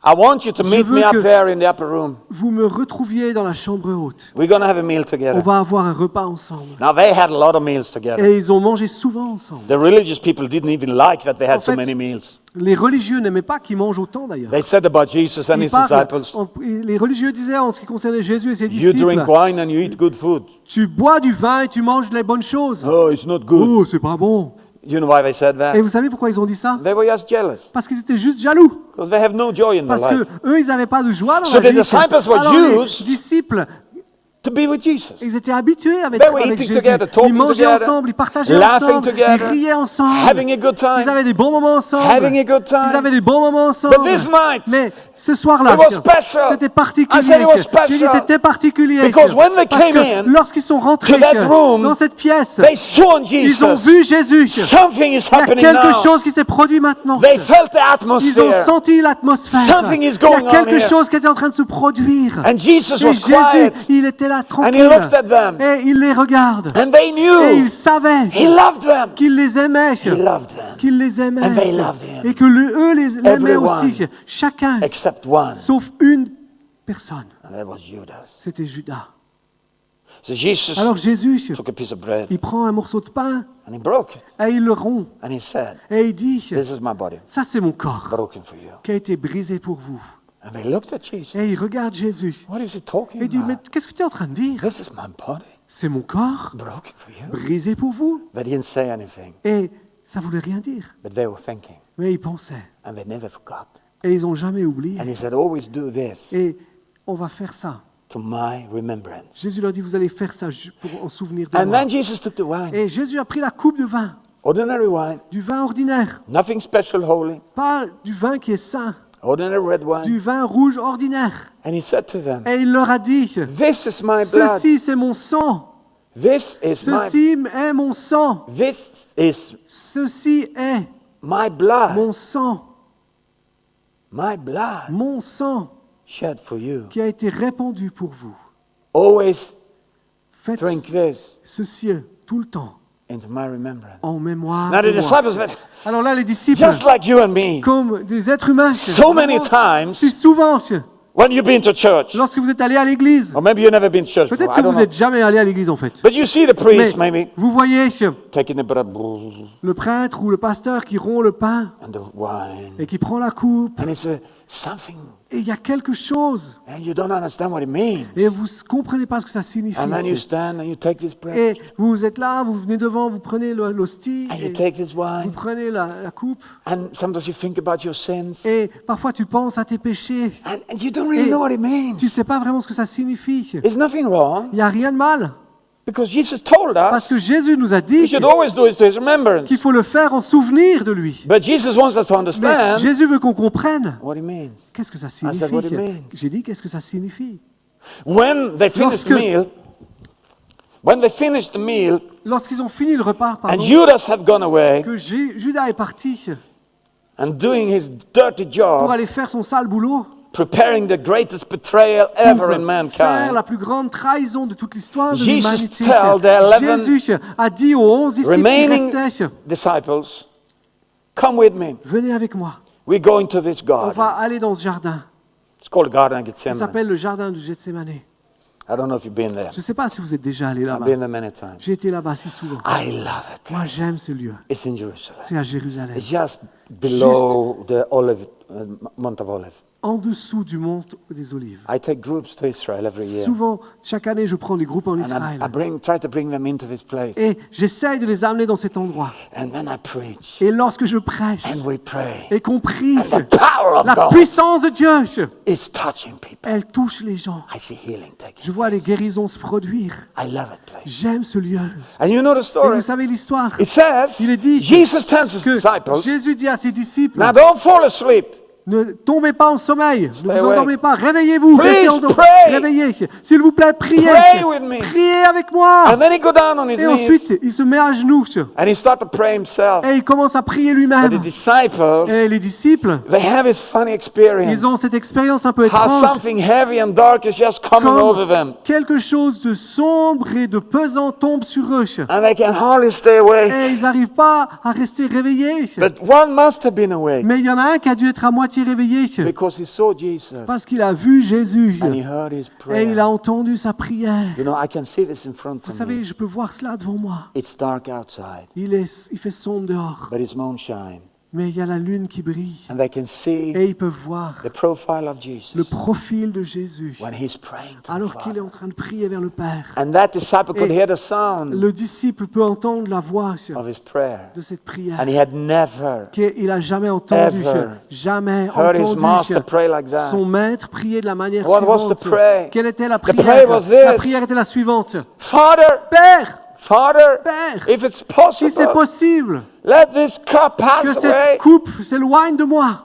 I want you to Je meet veux me up que- there in the upper room. vous me retrouviez dans la chambre haute. We're going to have a meal On together. va avoir un repas ensemble. Now, they had a lot of meals together. Et ils ont mangé souvent ensemble. The religious people didn't even like that they had En so fait, many meals. Les religieux n'aimaient pas qu'ils mangent autant d'ailleurs. They said about Jesus and Ils his parlent- disciples, les religieux disaient en ce qui concernait Jésus et ses you drink disciples, wine and you eat good food. tu bois du vin et tu manges les bonnes choses. Oh, it's not good. Oh, c'est pas bon. You know why they said Et that? vous savez pourquoi ils ont dit ça? They were just jealous. Parce qu'ils étaient juste jaloux. Because they have no joy in their Parce que life. eux, ils n'avaient pas de joie dans So la the vie. disciples were Alors, les used disciples, To be with Jesus. ils étaient habitués avec, They were avec eating Jésus. together, Ils talking mangeaient together, ensemble, ils partageaient laughing ensemble, together, ils riaient ensemble. having a good time. Ils avaient des bons moments ensemble. Having a good time. Ils avaient des bons moments ensemble. But this night, Mais ce soir-là, it was special. c'était I particulier. said it was special. J'ai dit c'était particulier. Because when they Parce came que in lorsqu'ils sont rentrés to that room, dans cette pièce, They saw in ils ont Jesus. vu Jésus. Something is Il y a happening quelque now. chose qui s'est produit maintenant. They felt the Ils ont atmosphere. senti l'atmosphère. Something is Il y going a on quelque here. chose qui était en train de se produire. And Jesus Et was Jésus, quiet. il était là And tranquille. he looked at them. Et il les regarde. And they Et knew il savait he loved them. qu'il les aimait. He loved them. Qu'il les aimait. And they loved him. Et que eux l'aimaient Everyone. aussi. Chacun, Except one. sauf une personne. And that was Judas. C'était Judas. So Jesus Alors Jésus, took a piece of bread il prend un morceau de pain and he broke it. et il le rompt. And he said, Et il dit, this is my body, ça c'est mon corps broken for you. qui a été brisé pour vous. And they looked at Jesus. Et il regarde Jésus. What is he talking Et il dit, mais about? qu'est-ce que tu es en train de dire? This is my body, C'est mon corps broken for you. brisé pour vous. But he didn't say anything. Et ça voulait rien dire. But they were thinking. Mais ils pensaient. And they never forgot. Et ils n'ont jamais oublié. And he said, always do this Et on va faire ça. to my remembrance. Jésus leur dit, vous allez faire ça pour en souvenir de And moi. then Jesus took the wine, Et Jésus a pris la coupe de vin, ordinary wine, du vin ordinaire, nothing special holy, pas du vin qui est saint, ordinary red wine. du vin rouge ordinaire. And he said to them, Et il leur a dit, this is my blood. ceci c'est mon sang, This is my, ceci est mon sang, this is ceci est my blood. mon sang, My blood mon sang shed for you. qui a été répandu pour vous. Always Faites drink this ceci tout le temps into my remembrance. en mémoire Now de the moi. disciples said, Alors là, les disciples, just like you and me, comme des êtres humains, so many times si souvent, when you've been to church, lorsque vous êtes allé à l'église, or maybe you've never been to church peut-être before, que I don't vous know. n'êtes jamais allé à l'église en fait, But you see the mais priest maybe vous voyez taking the bread le prêtre ou le pasteur qui rompt le pain and the wine. et qui prend la coupe, And it's something, et il y a quelque chose, and you don't understand what it means. et vous ne comprenez pas ce que ça signifie. And then you stand and you take this bread Et vous êtes là, vous venez devant, vous prenez l'hostie, and you et take this vous wine. prenez la coupe, And sometimes you think about your sins et parfois tu penses à tes péchés, and you don't really Et know what it tu means. ne sais pas vraiment ce que ça signifie. There's nothing wrong Il n'y a rien de mal, because Jesus told parce us que Jésus nous a we dit should always do it to his remembrance. qu'il faut le faire en souvenir de lui. But Jesus wants us to Mais understand Jésus veut qu'on comprenne what it means. qu'est-ce que ça said, what it signifie. means. J'ai dit qu'est-ce que ça signifie. When they finished the Lorsque- meal, Lorsqu'ils ont fini le repas, and pardon, Judas had gone away que Judas est parti and doing his dirty pour job, aller faire son sale boulot, preparing the greatest betrayal pour ever in faire mankind, la plus grande trahison de toute l'histoire de Jesus l'humanité. tell the 11 Jésus a dit aux 11 disciples qui remaining restaient, disciples, come with me. venez avec moi, We're going to this on garden. va aller dans ce jardin. It's called the Garden of Ça Gethsemane. s'appelle le jardin de Gethsemane. I don't know if you've been there. Je ne sais pas si vous êtes déjà allé I've là-bas. been there many times. J'ai été là-bas si souvent. I love it. Moi, j'aime ce lieu. It's in Jerusalem. C'est à Jérusalem. It's just below the Mount of Olive. En dessous du mont des Olives. I take groups to Israel every year. Souvent, chaque année, je prends des groupes en And Israël. I try to bring them into this place. Et j'essaye de les amener dans cet endroit. And then I preach. Et lorsque je prêche And we pray. et qu'on prie, The power of la God puissance de Dieu, is touching people. elle touche les gens. I see healing taking Je vois les place. guérisons se produire. I love it place. J'aime ce lieu. And you know the Et story? vous savez l'histoire. It says, Il est dit Jesus tells his Que disciples, Jésus dit à ses disciples, now don't fall asleep. ne tombez pas en sommeil, ne vous awake. endormez pas, réveillez-vous, Please restez endormis, pray. réveillez. S'il vous plaît, priez. Pray with me. Priez avec moi. And then he go down on his Et knees ensuite, il se met à genoux and he start to pray himself. et il commence à prier But the lui-même. disciples, Et les disciples, they have this funny experience. ils ont cette expérience un peu How étrange, something heavy and dark is just coming over them. comme quelque chose de sombre et de pesant tombe sur eux. And they can hardly stay awake. Et ils n'arrivent pas à rester réveillés. But one must have been awake Mais il y en a un qui a dû être à moitié réveillé because he saw Jesus parce qu'il a vu Jésus and he heard his et il prayer. a entendu sa prière. You know, I can see this in front Vous of savez, me. je peux voir cela devant moi. It's dark outside, Il fait sombre dehors, but it's moonshine. mais il y a la lune qui brille. And they can see Et ils peuvent voir the profile of le Jesus profil de Jésus when he's praying to the alors qu'il est Father. en train de prier vers le Père. And that disciple could Et hear the sound Le disciple peut entendre la voix of his prayer. de cette prière And he had never qu'il n'a jamais entendu, Ever jamais heard his entendu master pray like that. son maître prier de la manière What was suivante. the prayer? Quelle était la prayer prière? was La this. prière était la suivante. Father, Père, Father, Père, if it's si c'est possible, possible, let this cup que pass cette away. coupe s'éloigne de moi.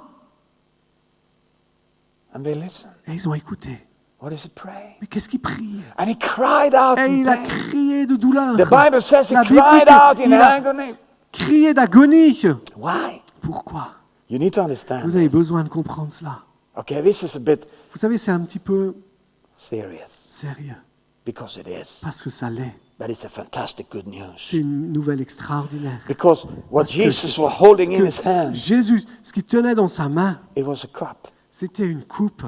And they listened. Et ils ont écouté. What is it praying? Mais qu'est-ce qu'il prie? And he cried out Et in il a pain. crié de douleur. The Bible says he La Bible cried dit out in qu'il a agony. crié d'agonie. Why? Pourquoi? You need to understand Vous avez this. besoin de comprendre cela. Okay, this is a bit Vous savez, c'est un petit peu serious. sérieux. Because it is. Parce que ça l'est. But it's a fantastic good C'est news. une nouvelle extraordinaire. Because what Parce que Jesus was holding in his ce que hand, Jésus, ce qu'il tenait dans sa main, it was a cup. c'était une coupe,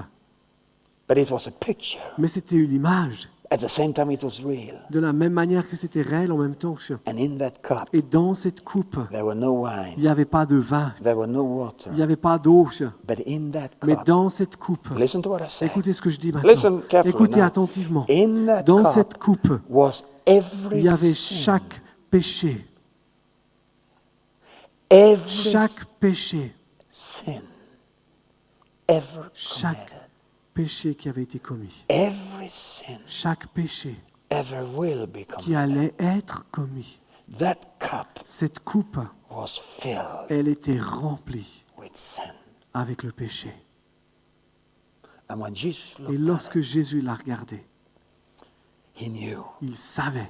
But it was a picture. mais c'était une image. At the same time, it was real. De la même manière que c'était réel en même temps. And in that cup, Et dans cette coupe, there were no il wine, n'y avait pas de vin, there were no water. il n'y avait pas d'eau. But in that Mais cup, dans cette coupe, listen to what I say. écoutez ce que je dis Listen maintenant. carefully Écoutez now. attentivement. In that Dans cup cette coupe, was il every y avait sin. chaque péché. Every Chaque péché. sin ever Chaque committed. péché qui avait été commis. Every sin Chaque péché ever will be qui committed. allait être commis. That cup Cette coupe, was filled elle était remplie with sin. avec le péché. And when Jesus Et looked at lorsque Jésus l'a regardé, it, he knew, il savait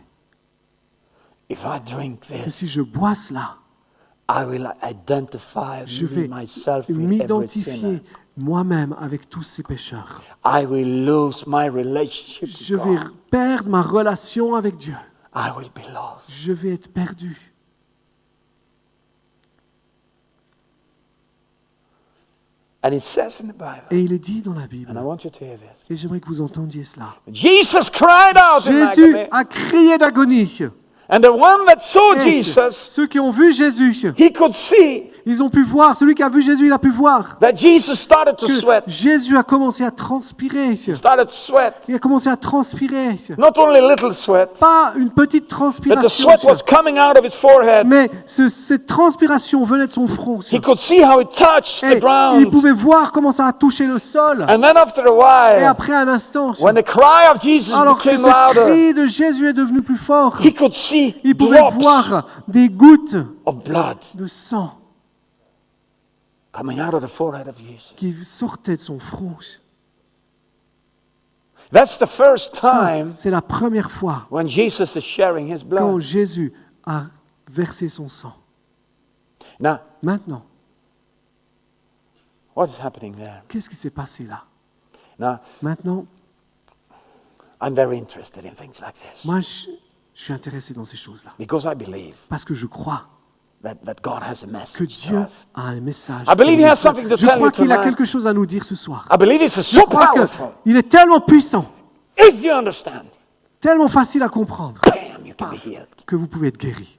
if I drink que this, si je bois cela, I will identify je vais myself with every m'identifier sinner. moi-même avec tous ces pécheurs. I will lose my relationship Je with vais God. perdre ma relation avec Dieu. I will be lost. Je vais être perdu. And it says in the Bible, Et il est dit dans la and I Bible, want you to hear this. et j'aimerais que vous entendiez cela. Jesus cried out in Jésus agony. a crié d'agonie. And the one that saw Et Jesus, ceux qui ont vu Jésus, he could see ils ont pu voir, celui qui a vu Jésus, il a pu voir that Jesus started to que sweat. Jésus a commencé à transpirer. Started to sweat. Il a commencé à transpirer. Not only little sweat, Pas une petite but the transpiration, sweat was coming out of his forehead. mais cette transpiration venait de son front. He could see how it touched Et the il ground. pouvait voir comment ça a touché le sol. And then after a Et while, après un instant, when the cry of Jesus alors que became ce louder, cri de Jésus est devenu plus fort, he could see il pouvait drops voir des gouttes of blood de sang coming out of the forehead of Jesus. qui sortaient de son front. That's the first Ça, time c'est la première fois when Jesus is sharing his quand blood. Jésus a versé son sang. Now, Maintenant, what is happening there? qu'est-ce qui s'est passé là? Now, Maintenant, I'm very interested in things like this moi, je suis intéressé dans ces choses-là. because I believe Parce que je crois that God has a que message to Dieu us. a un message. I believe he has something to Je tell crois you qu'il a tonight. quelque chose à nous dire ce soir. I believe it's Je so crois powerful. qu'il est tellement puissant, If you understand, tellement facile à comprendre, bam, you can be healed. que vous pouvez être guéri.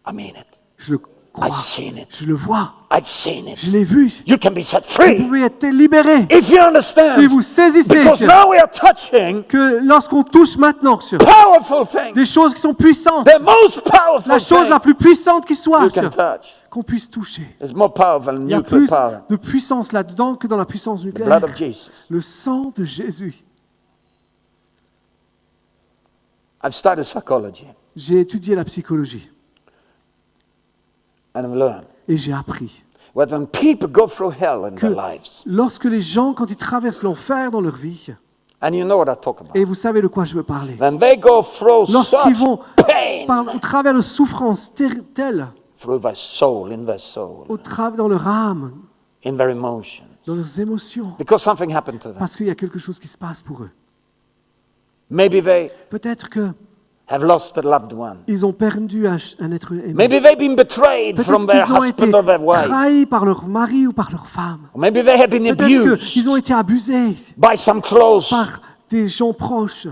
I mean it. Je le crois. I've seen it. Je le vois. I've seen it. Je l'ai vu. You can be set Vous free pouvez être libéré. if you understand. Si vous saisissez Because now we are touching que lorsqu'on touche maintenant sur powerful things. des choses qui sont puissantes, The most powerful la chose la thing plus puissante qui you soit, can touch. qu'on puisse toucher. It's more powerful than Il y a nuclear plus power. de puissance là-dedans que dans la puissance The nucléaire. blood of Jesus. Le sang de Jésus. I've studied psychology J'ai étudié la psychologie and I've learned et j'ai appris that when people go through hell in que their lives, lorsque les gens, quand ils traversent l'enfer dans leur vie, and you know what I talk about, et vous savez de quoi je veux parler, when they go through lorsqu'ils such vont pain au travers de souffrances telles, through their soul, in their soul, dans leur âme, in their emotions, dans leurs émotions, because something happened to them. parce qu'il y a quelque chose qui se passe pour eux. Maybe they Peut-être qu'ils have lost a loved one. ont perdu un être aimé. Maybe they've been betrayed from Peut-être their qu'ils ont été husband or their wife. trahis par leur mari ou par leur femme. Or maybe they have been Peut-être abused qu'ils ont été abusés by some close, par des gens proches.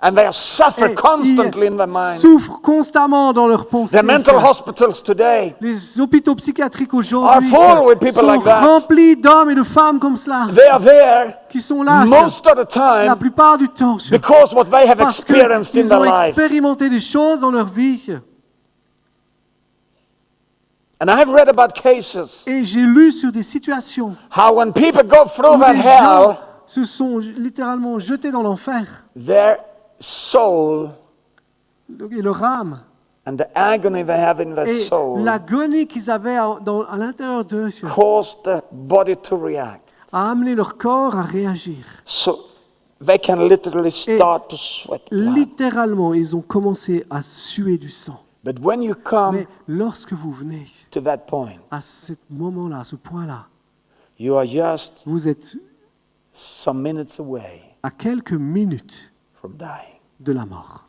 and they suffer Et constantly in their ils mind. souffrent constamment dans leurs pensées. The mental hospitals today, Les hôpitaux psychiatriques Are aujourd'hui full with people sont like that. remplis d'hommes et de femmes comme cela, they are there qui sont là most of the la time plupart du temps, because what they have parce experienced in qu'ils their ont life. expérimenté des choses dans leur vie. And I have read about cases Et j'ai lu sur des situations how when people go through où that des hell, gens se sont littéralement jetés dans l'enfer. their soul Et leur âme and the agony they have in their et soul l'agonie qu'ils avaient à l'intérieur d'eux cause the body to react. a amené leur corps à réagir. So they can literally start to sweat blood. Littéralement, ils ont commencé à suer du sang. But when you come Mais lorsque vous venez to that point, à ce moment-là, à ce point-là, you are just vous êtes some minutes away à quelques minutes from dying. de la mort.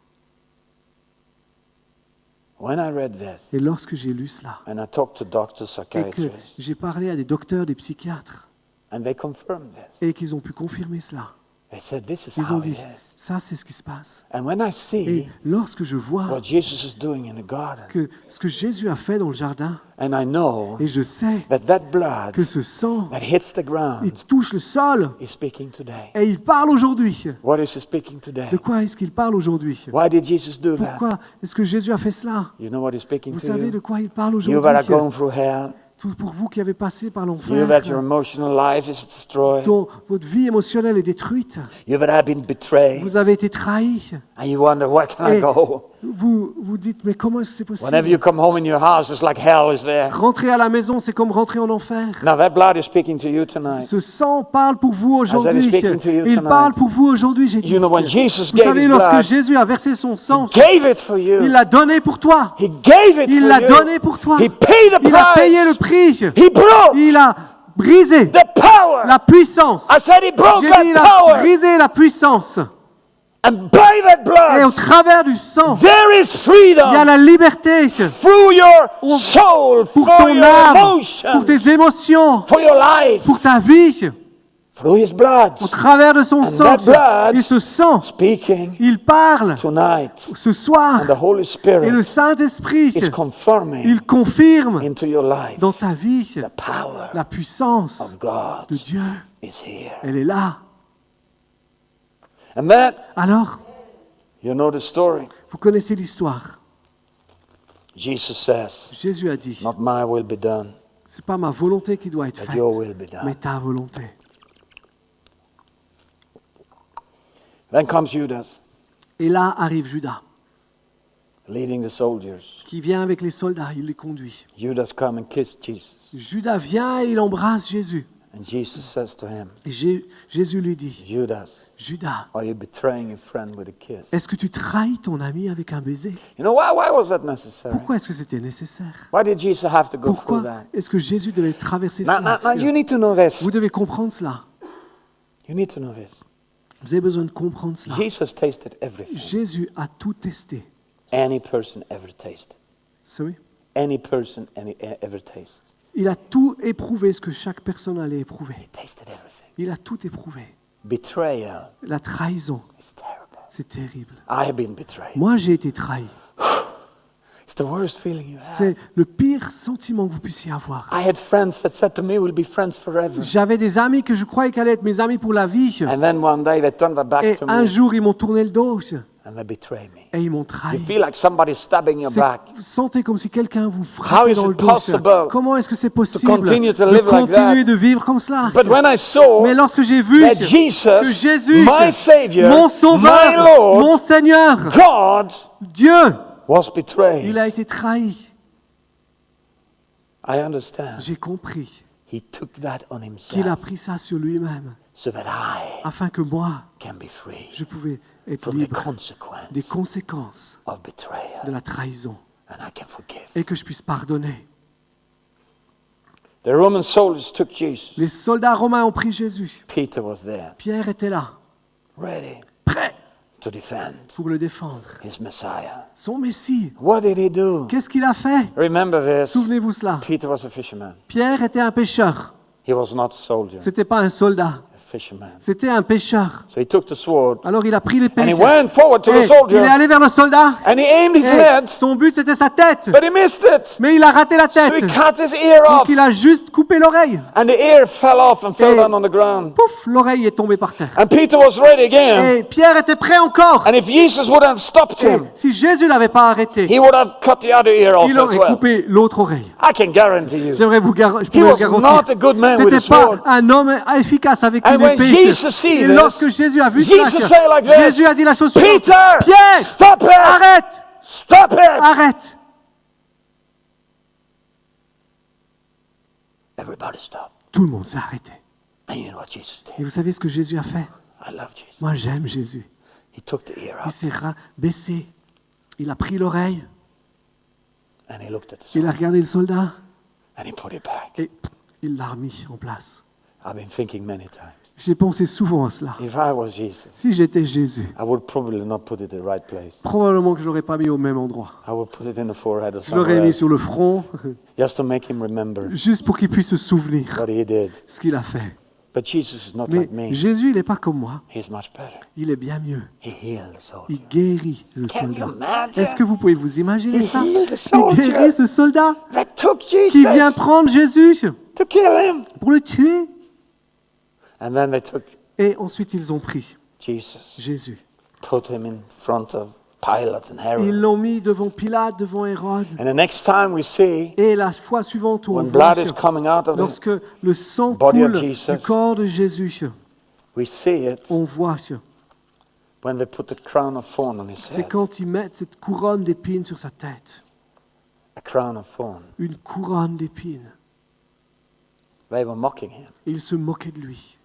When I read this, Et lorsque j'ai lu cela, and I talked to doctors, et que psychiatrists, j'ai parlé à des docteurs, des psychiatres, and they confirmed this. et qu'ils ont pu confirmer cela, They said, this is ils ont how it dit, is. ça c'est ce qui se passe. And when I Et see lorsque je vois what Jesus is doing in the garden, que ce que Jésus a fait dans le jardin, and I know et je sais that blood que ce sang, that hits the il ground touche le sol, is speaking today. et il parle aujourd'hui. What is he speaking today? De quoi est-ce qu'il parle aujourd'hui? Why did Jesus do that? Pourquoi est-ce que Jésus a fait cela? You know what he's speaking Vous to savez de you? quoi il parle You that are aujourd'hui? going through hell, Tout pour vous qui avez passé par you l'enfer, that your emotional life is destroyed, dont votre vie émotionnelle est détruite, you that have been betrayed, vous avez été trahi, and you wonder, where can I et go? vous vous dites, mais comment est-ce que c'est Whenever possible? you come home in your house, it's like hell is there. Rentrer à la maison, c'est comme rentrer en enfer. Now that blood is speaking to you tonight. Ce sang parle pour vous aujourd'hui. speaking to you Il tonight. parle pour vous aujourd'hui, j'ai dit. You know, when Jesus Vous gave savez, his lorsque blood, Jésus a versé son sang, He gave it for il you. l'a donné pour toi. He gave it Il for l'a you. donné pour toi. He paid the Il a payé le price. prix. He broke Il a brisé the power. la puissance. I said he broke J'ai that dit, il a power. brisé la puissance. And by that Et au blood, travers du sang, there is il y a freedom la liberté through your soul, pour for ton your âme, pour emotion, tes émotions, for your life, pour ta vie, through his blood. au travers de son sang. that blood Et ce sang, Speaking il parle tonight, ce soir. and the Holy Et Spirit le Saint-Esprit, is confirming il confirme into your life dans ta vie the power la puissance of God de Dieu. is here. Elle est là. And then, Alors, you know the story. vous connaissez l'histoire. Jesus says, Jésus a dit, not my will be done, c'est pas ma volonté qui doit être but faite, your will be mais done. ta volonté. Then comes Judas, Et là arrive Judas, leading the soldiers. qui vient avec les soldats, il les conduit. Judas come and kiss Jesus. Judas vient et il embrasse Jésus. And Jesus says to him, Et Jésus lui dit, Judas, Judas, are you betraying your friend with a kiss? est-ce que tu trahis ton ami avec un baiser? You know, why was that necessary? Pourquoi est-ce que c'était nécessaire? Why did Jesus have to go through Pourquoi that? est-ce que Jésus devait traverser Now, cela? you need to know this. Vous devez comprendre cela. You need to know this. Vous avez besoin de comprendre cela. Jesus tasted everything. Jésus a tout testé. Any person ever tasted. Oui. Any person ever tasted. Il a tout éprouvé ce que chaque personne allait éprouver. He tasted everything. Il a tout éprouvé. Betrayal La trahison, is terrible. c'est terrible. I have been betrayed. Moi, j'ai été trahi. It's the worst feeling you have. C'est le pire sentiment que vous puissiez avoir. I had friends that said to me, we'll be friends forever. J'avais des amis que je croyais qu'allaient être mes amis pour la vie. And then one day they turned their back Et to un me jour, ils m'ont tourné le dos and they betrayed me. et ils m'ont You trahi. feel like somebody's stabbing your back. Vous sentez comme si quelqu'un vous How frappait is dans le it dos. possible Comment est-ce que c'est possible continue to de live like continuer that? de vivre comme cela? But when I saw Mais lorsque j'ai vu that que Jesus, Jésus, my Savior, mon my Sauveur, Lord, mon Seigneur, God Dieu, was il betrayed, a été trahi. I understand. J'ai compris He took that on qu'il a himself pris ça sur lui-même so that I afin que moi, can be free je pouvais être from the libre consequence des conséquences of betrayal, de la trahison and I can forgive. et que je puisse pardonner. The Roman soldiers took Jesus. Les soldats romains ont pris Jésus. Peter was there, Pierre était là, ready prêt to defend pour le défendre. his Messiah. Son Messie, What did he do? qu'est-ce qu'il a fait? Remember this. Souvenez-vous cela. Peter was a fisherman. Pierre était un pêcheur. He was not a soldier, C'était pas un soldat. a fisherman. C'était un pêcheur. So he took the sword Alors il a pris and l'épée. he went forward to Et the il est soldier allé vers le soldat. and he aimed his Et head, son but c'était sa tête. but he missed it. Mais il a raté la So he tête. cut his ear Donc off il a juste coupé l'oreille. and the ear fell off and fell Et- down on the ground. Pouf, l'oreille est tombée par terre. And Peter was ready again. Et Pierre était prêt encore. And if Jesus would have stopped Et him, si Jésus l'avait pas arrêté, he would have cut the other ear off il as aurait well. coupé l'autre oreille. I can guarantee you. Je He peux was le not garantir. a good man with C'était his pas sword. un homme efficace avec And une when épée. Jesus sees Et this, lorsque Jésus a vu Jesus cela, say like this, Jésus a dit la chose suivante. Peter, Pierre, stop it! arrête, Stop it! arrête. Everybody stop. Tout le monde s'est arrêté. And you know what Jesus Et did? vous savez ce que Jésus a fait? I love Jesus. Moi, j'aime Jésus. He took the ear Il up s'est baissé. Il a pris l'oreille. and he looked at the Il sword a regardé le soldat. and he put it back. Et il l'a remis en place. I've been thinking many times. J'ai pensé souvent à cela. If I was Jesus, Si j'étais Jésus, I would probably not put it in the right place. probablement que je l'aurais pas mis au même endroit. I would put it in the forehead or Je l'aurais somewhere mis else, sur le front, just to make him remember juste pour qu'il puisse se souvenir what he did. ce qu'il a fait. But Jesus is not Mais like me. Jésus, il n'est pas comme moi. He's much better. Il est bien mieux. He healed the soldier. Il guérit le Can you soldat. imagine? Est-ce que vous pouvez vous imaginer He ça? healed the Il soldier guérit ce soldat that took qui vient Jesus prendre Jésus to kill him. pour le tuer. And then they took Et ensuite, ils ont pris Jesus, Jésus. put him in front of Pilate and Ils Herod. l'ont mis devant Pilate, devant Hérode. And the next time we see Et la fois suivante où on when voit, blood is coming out of it, lorsque le sang body of coule Jesus. du corps de Jésus, we see it on voit, when they put the crown of thorn on his c'est head. quand ils mettent cette couronne d'épines sur sa tête. A crown of thorn. Une couronne d'épines. They were mocking him. Et ils se moquaient de lui.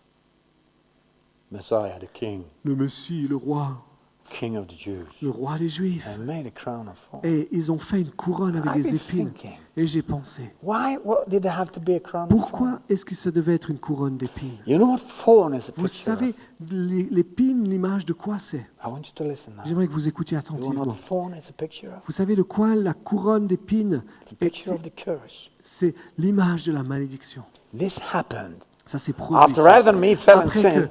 Messiah, the king, Le Messie, le roi king of the Jews. des Juifs. And made a crown of thorn. Et ils ont fait une couronne avec I've des been épines. thinking, Et j'ai pensé, what did there have to be a crown of thorn? pourquoi est-ce que ça devait être une couronne d'épines? You know what thorn is a Vous picture savez, of? l'épine, l'image de quoi c'est? I want you to listen now. J'aimerais que vous écoutiez You know attentivement. what thorn is a picture of? Vous savez de quoi la couronne d'épines It's a picture of the curse. c'est l'image de la malédiction. This happened Ça s'est produit. after Adam and Eve fell in Après sin. que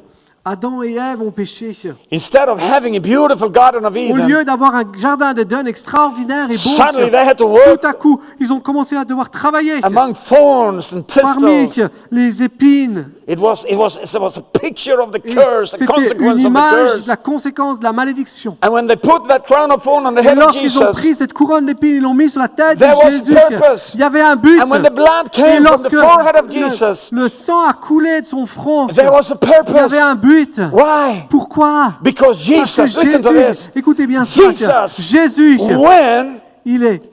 Adam et Ève ont péché, Instead of having a beautiful Garden of au Eden, lieu d'avoir un jardin d'Éden extraordinaire et beau, suddenly they had to work tout à coup, ils ont commencé à devoir travailler among thorns and parmi thistles. les épines. It was a picture of the Et curse, the c'était consequence une of the image curse. de la conséquence de la malédiction. And when they put that crown of thorn on the Et head of lorsqu'ils ont pris Jesus, cette couronne d'épines, ils l'ont mis sur la tête There de was Jésus. purpose. Il y avait un but. and when the blood Et came from the lorsque forehead of Jesus, le sang a coulé de son front, there was a il y purpose. avait un but. Why? Pourquoi? Because Parce que Jesus, listen to Jésus, this, écoutez bien ça, Jesus, Jésus, when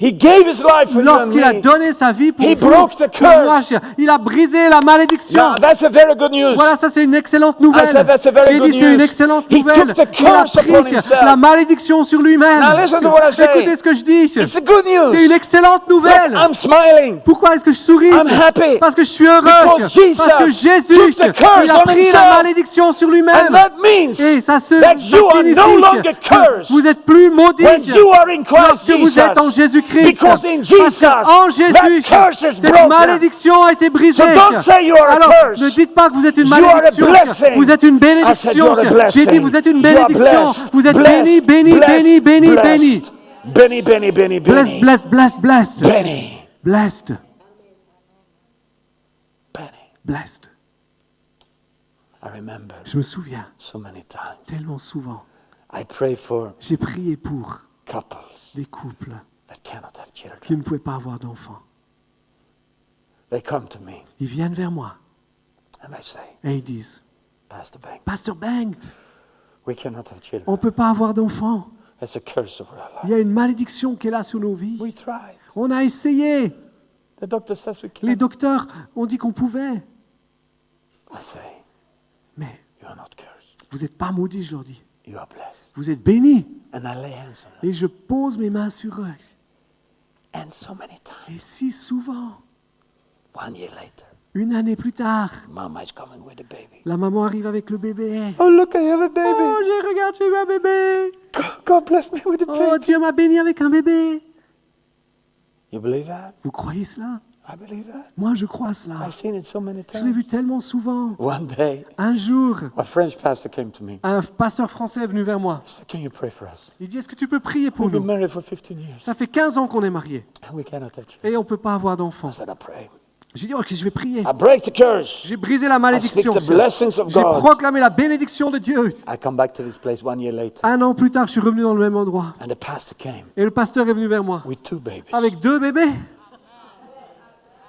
he gave his life for you and lorsqu'il a me, donné sa vie pour He vous, broke the pour moi, curse. il a brisé la malédiction. now that's a very good news. Voilà, ça c'est une excellente nouvelle. I said that's a very J'ai good dit c'est une news. excellente He nouvelle. took the Il a curse upon pris himself. la malédiction sur lui-même. Now listen to what I say. Écoutez ce que je dis. It's a good news. C'est une excellente nouvelle. Look, I'm smiling. Pourquoi est-ce que je souris? I'm happy. Parce que je suis heureux. Because Jesus Parce que Jésus, took the curse il a on pris himself. la malédiction sur And lui-même. that means Et ça that you are signifie no longer que cursed vous êtes plus maudits when you are in Christ lorsque vous êtes en Jesus. Jésus-Christ. Because in Parce Jesus, qu'en Jésus, that curse is cette broken. malédiction a été brisée. So don't say you are a Alors, curse. ne dites pas que vous êtes une You are a malédiction. blessing. Vous êtes une I said bénédiction. you are a blessing. J'ai dit vous êtes une You are bénédiction. blessed. Vous êtes Blessed. béni, béni, Blessed. béni, béni, Blessed. béni. Benny, Benny, Benny, Blessed, Benny. blessed, blessed, blessed. Benny. Blessed, Benny. blessed. I remember Je me souviens so many times. tellement souvent. I pray for J'ai prié pour couples des couples that cannot have children. qui ne pouvaient pas avoir d'enfants. They come to me Ils viennent vers moi and they say, et ils disent, Pastor Bank, Pasteur Bengt, we cannot have children. on ne peut pas avoir d'enfants. That's a curse over our Il life. y a une malédiction qui est là sur nos vies. We tried. On a essayé. The doctor says we Les can't. docteurs ont dit qu'on pouvait. I say, Mais you are not cursed. vous n'êtes pas maudits, je leur dis. You are blessed. Vous êtes bénis. And I lay hands on them. Et je pose mes mains sur eux. And so many times, Et si souvent, 1 year later, une année plus tard, Mama is coming with a baby. la maman arrive avec le bébé. Oh, look, I have a baby. Oh, regarde, j'ai eu un bébé. God bless me with a Oh, baby. Dieu m'a béni avec un bébé. You believe that? Vous croyez cela? I believe that. Moi, je crois à cela. I've seen it so many Je l'ai times. vu tellement souvent. One day, Un jour, a French pastor came to me. un pasteur français est venu vers moi. He said, can you pray for us? Il dit, est-ce que tu peux prier pour We've been nous? married for 15 years Ça fait 15 ans qu'on est mariés and we cannot have children. et on ne peut pas avoir d'enfants. I said, I pray. J'ai dit, ok, je vais prier. I break the curse. J'ai brisé la I speak malédiction. the blessings of J'ai God. proclamé la bénédiction de Dieu. I come back to this place 1 year later, Un an plus tard, je suis revenu dans le même endroit. and the pastor came Et le pasteur est venu vers moi with 2 babies. avec 2 bébés.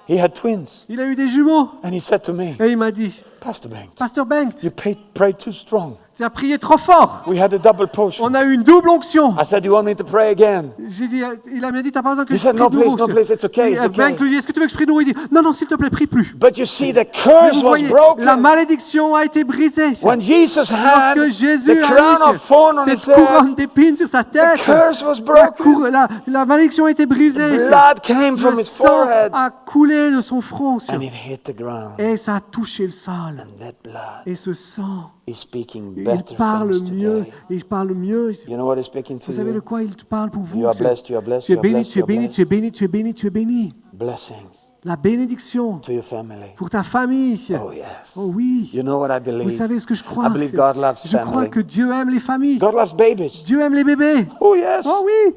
He had twins, Il a eu des jumeaux. and he said to me, Et il m'a dit, Pastor Bank, Pasteur Bengt, you prayed too strong. tu as prié trop fort. We had a double potion. On a eu une double onction. I said, you want me to pray again? J'ai dit, il a dit, t'as pas besoin que He je said, prie no, de nouveau. please, no, please, it's okay, it's Et okay. Bengt lui dit, est-ce que tu veux que je prie de nouveau? Il dit, non, non, s'il te plaît, prie plus. But you see, the Mais curse vous was voyez, broken. la malédiction a été brisée. When Jesus had Lorsque Jésus the a crown eu of thorn on his cette couronne head, d'épines sur sa the tête, curse was la, broken. la malédiction a été brisée. Blood came from Le his sang forehead, a coulé de son front. and it hit the ground. Et ça a touché le sol. parle. And that blood Et ce sang, is speaking il better parle things mieux. today. Il parle mieux. You know what is speaking to Vous savez de you? quoi il parle pour vous? You are blessed, you are blessed, Tu es you are béni, blessed, tu es you are béni, blessed. tu es béni, tu es béni, tu es béni. Blessing La bénédiction to your family. pour ta famille. Oh yes. Oh oui. You know what I Vous believe? savez ce que je crois? I believe God loves Je crois family. que Dieu aime les familles. God loves babies. Dieu aime les bébés. Oh yes. Oh oui.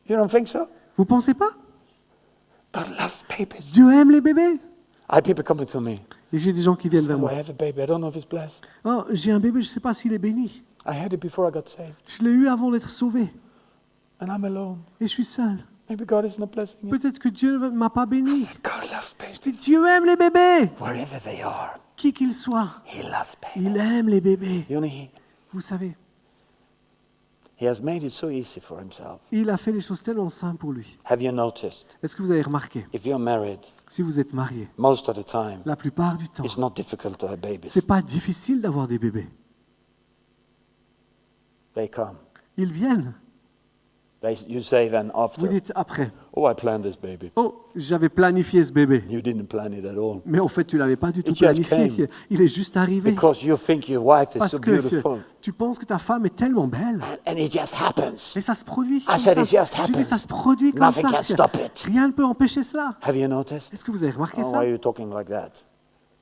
You don't think so? Vous pensez pas? God loves babies. Dieu aime les bébés. I have people coming to me. Et j'ai des gens qui viennent vers Oh, moi. I have a baby. I don't know if it's blessed. Oh, j'ai un bébé, je ne sais pas s'il est béni. I had it before I got saved. Je l'ai eu avant d'être sauvé. And I'm alone. Et je suis seul. Maybe God is not blessing you. Peut-être que Dieu ne m'a pas béni. God loves Et babies. Dieu aime les bébés. Wherever they are, Qui qu'ils soient. He loves babies. Il aime les bébés. You know, Vous savez, he has made it so easy for Himself. il a fait les choses tellement simples pour lui. Have you noticed? Est-ce que vous avez remarqué? If you're married, Si vous êtes marié, most of the time, la plupart du temps, it's not difficult to have babies. c'est pas difficile d'avoir des bébés. They come. Ils viennent. You say then Vous after, dites après, oh, I planned this baby. oh, j'avais planifié ce bébé. You didn't plan it at all. Mais en fait, tu l'avais pas du tout It just planifié. came. Il est juste arrivé. Because you think your wife is Parce so que beautiful. tu penses que ta femme est tellement belle. And it just happens. Et ça se produit. I comme said ça. it just Je dis, ça happens. se produit comme Nothing ça. can stop it. Rien ne peut empêcher cela. Have you noticed? Est-ce que vous avez remarqué Oh, why ça? are you talking like that?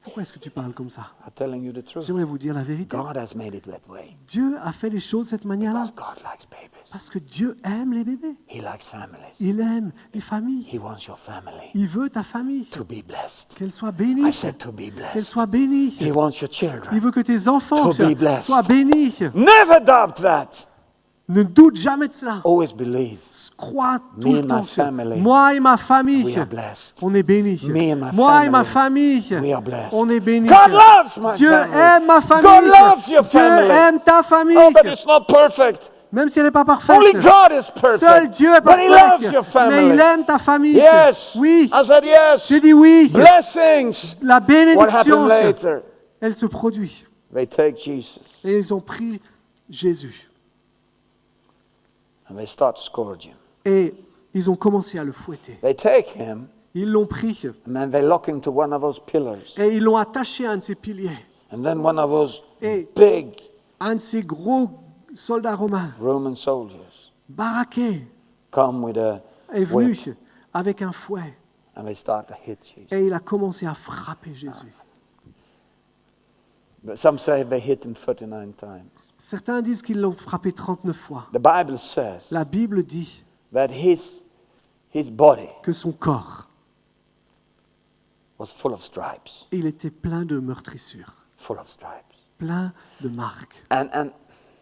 Pourquoi est-ce que tu parles comme ça? I'm telling you the truth. J'aimerais vous dire la vérité. God has made it that way. Dieu a fait les choses de cette manière-là. Because God likes babies. Parce que Dieu aime les bébés. He likes families. Il aime les familles. He wants your family Il veut ta famille. to be blessed. Qu'elle soit I bénie. said to be Qu'elle blessed. soit bénie. He wants your Il children. veut que tes enfants To be blessed. soient bénis. Never doubt that. Ne doute jamais de cela. Always believe. Crois Me tout le and temps. my family, Moi et ma famille, we are blessed. on est bénis. Me and my Moi et ma family, famille, we are blessed. on est bénis. God loves my Dieu family. aime ma famille. God loves your Dieu family. aime ta famille. Oh, but it's not perfect. Même si elle n'est pas parfaite. Only God is perfect. Seul Dieu est But He loves your parfait. Mais il family. aime ta famille. Yes. Oui. I said yes. J'ai dit oui. Blessings. La What bénédiction, happened later? elle se produit. They take Jesus Et ils ont pris Jésus. and they start to scourge Him. Et ils ont commencé à le fouetter. They take Him Ils l'ont pris. and then they lock Him to one of those pillars. Et ils l'ont attaché à un de ses piliers. And then one of those Et big un de ces gros soldats romains, Roman soldiers baraqués, come with a est venu whip avec un fouet. and they start to hit Jesus. Et il a commencé à frapper Jésus. But some say they hit Him 39 times. Certains disent qu'ils l'ont frappé 39 fois. The Bible says La Bible dit that his body que son corps, was full of stripes, il était plein de meurtrissures, full of stripes. plein de marques. And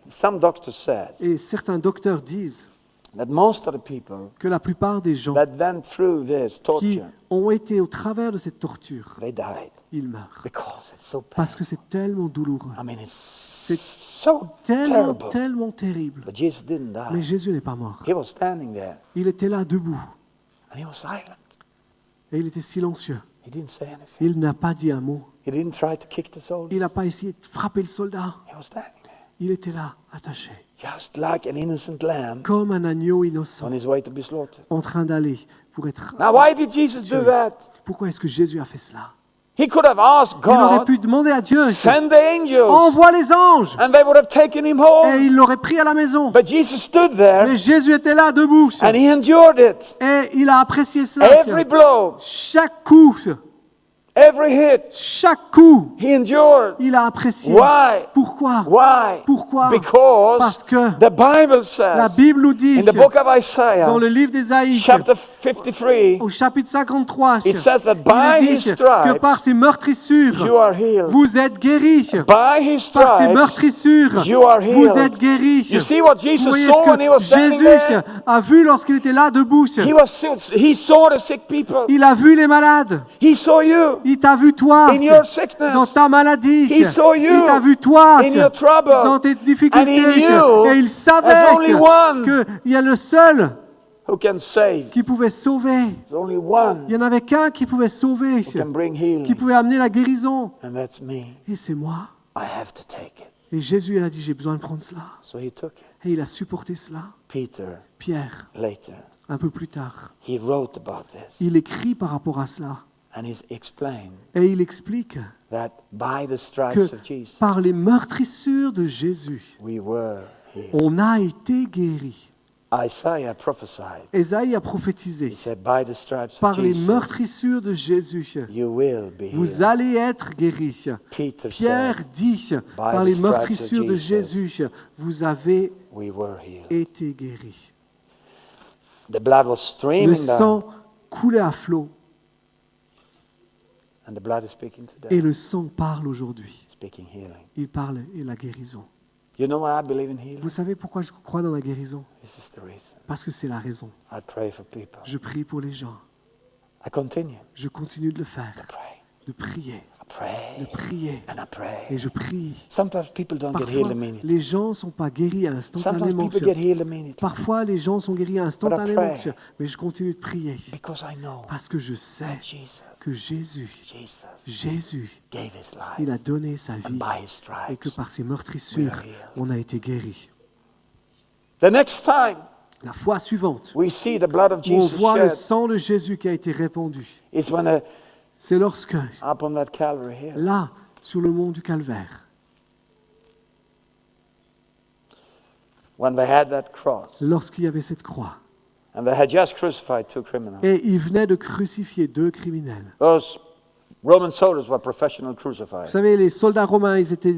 some doctors said Et certains docteurs disent that most of the people que la plupart des gens that went through this qui torture, ont été au travers de cette torture, they died ils meurent. because it's so Parce painful. que c'est tellement douloureux, I mean, it's so tellement, terrible. tellement terrible. But Jesus didn't Mais die. Jésus n'est pas mort. He was standing there Il était là debout and He was silent. et il était silencieux. He didn't say anything. Il n'a pas dit un mot. He didn't try to kick the soldier. Il n'a pas essayé de frapper le soldat. He was standing there, Il était là, attaché, just like an innocent lamb comme un agneau innocent, on his way to be slaughtered. en train d'aller pour être... Now, why did Jesus do that? Pourquoi est-ce que Jésus a fait cela? He could have asked Il aurait God, pu demander à Dieu, send the angels, envoie les anges, and they would have taken Him et home. il l'aurait pris à la maison. But Jesus stood there Mais Jésus était là, debout, and He endured it. et il a apprécié cela. Every blow, Chaque coup, every hit, chaque coup, He endured. il a apprécié. Why? Pourquoi? Why? Pourquoi? Because Parce que the Bible la says Bible nous dit, in the book of Isaiah, dans le livre d'Ésaïe, chapter 53, au chapitre 53, it says that il by est His dit que stripes par ses meurtrissures, you are healed. vous êtes guéris. By His Par ses stripes meurtrissures, you are vous healed. êtes guéris. You see what Vous Jesus voyez saw ce when He was que standing Jésus there? a vu lorsqu'il était là debout. He saw the sick people. Il a vu les malades. He saw you Il t'a vu toi in your dans sickness. ta maladie. He saw you Il t'a vu toi in your trouble. dans tes difficultés. And he knew Et il savait there's only one qu'il y a le seul who can save. qui pouvait sauver. There's only one Il n'y en avait qu'un qui pouvait sauver, who can bring qui healing. pouvait amener la guérison. And that's me. Et c'est moi. I have to take it. Et Jésus il a dit, j'ai besoin de prendre cela. So He took it. Et il a supporté cela. Peter, Pierre, later, un peu plus tard, he wrote about this. il écrit par rapport à cela. And he's explained Et il explique that by the stripes que of Jesus, par les meurtrissures de Jésus, we were healed. on a été guéris. Isaiah prophesied. Ésaïe a He prophétisé, said, by the stripes of par les Jesus, meurtrissures de Jésus, you will be vous healed. allez être guéris. Peter Pierre said, dit, par the les stripes meurtrissures of de Jesus, Jésus, vous avez we were healed. été guéris. The blood was Le streaming down, sang coulait à flot and the blood is speaking et today, le sang parle aujourd'hui. speaking healing. Il parle et la guérison. You know why I believe in healing? Vous savez pourquoi je crois dans la guérison? This is the reason. Parce que c'est la raison. I pray for people. Je prie pour les gens. I continue Je continue de le faire, to pray. de prier, I pray de prier. and I pray. Et je prie. Sometimes people don't get Parfois, healed immediately. les gens ne sont pas guéris Sometimes instantanément. people get healed immediately Parfois, les gens sont guéris instantanément. pray. Mais je continue de prier because I know parce que je sais that Jesus, que Jésus gave his life, il a donné sa and vie by his et que stripes. par ses meurtrissures, we are healed. on a été guéris. The next time La fois suivante, we see the blood of où on Jesus voit le shed sang de Jésus qui a été répandu, is when c'est lorsque, up on that Calvary hill, là, sur le mont du Calvaire, when they had that cross, lorsqu'il y avait cette croix, and they had just crucified two criminals. et il venait de crucifier 2 criminels. Those Roman soldiers were professional Vous crucifiers, savez, les soldats romains, ils étaient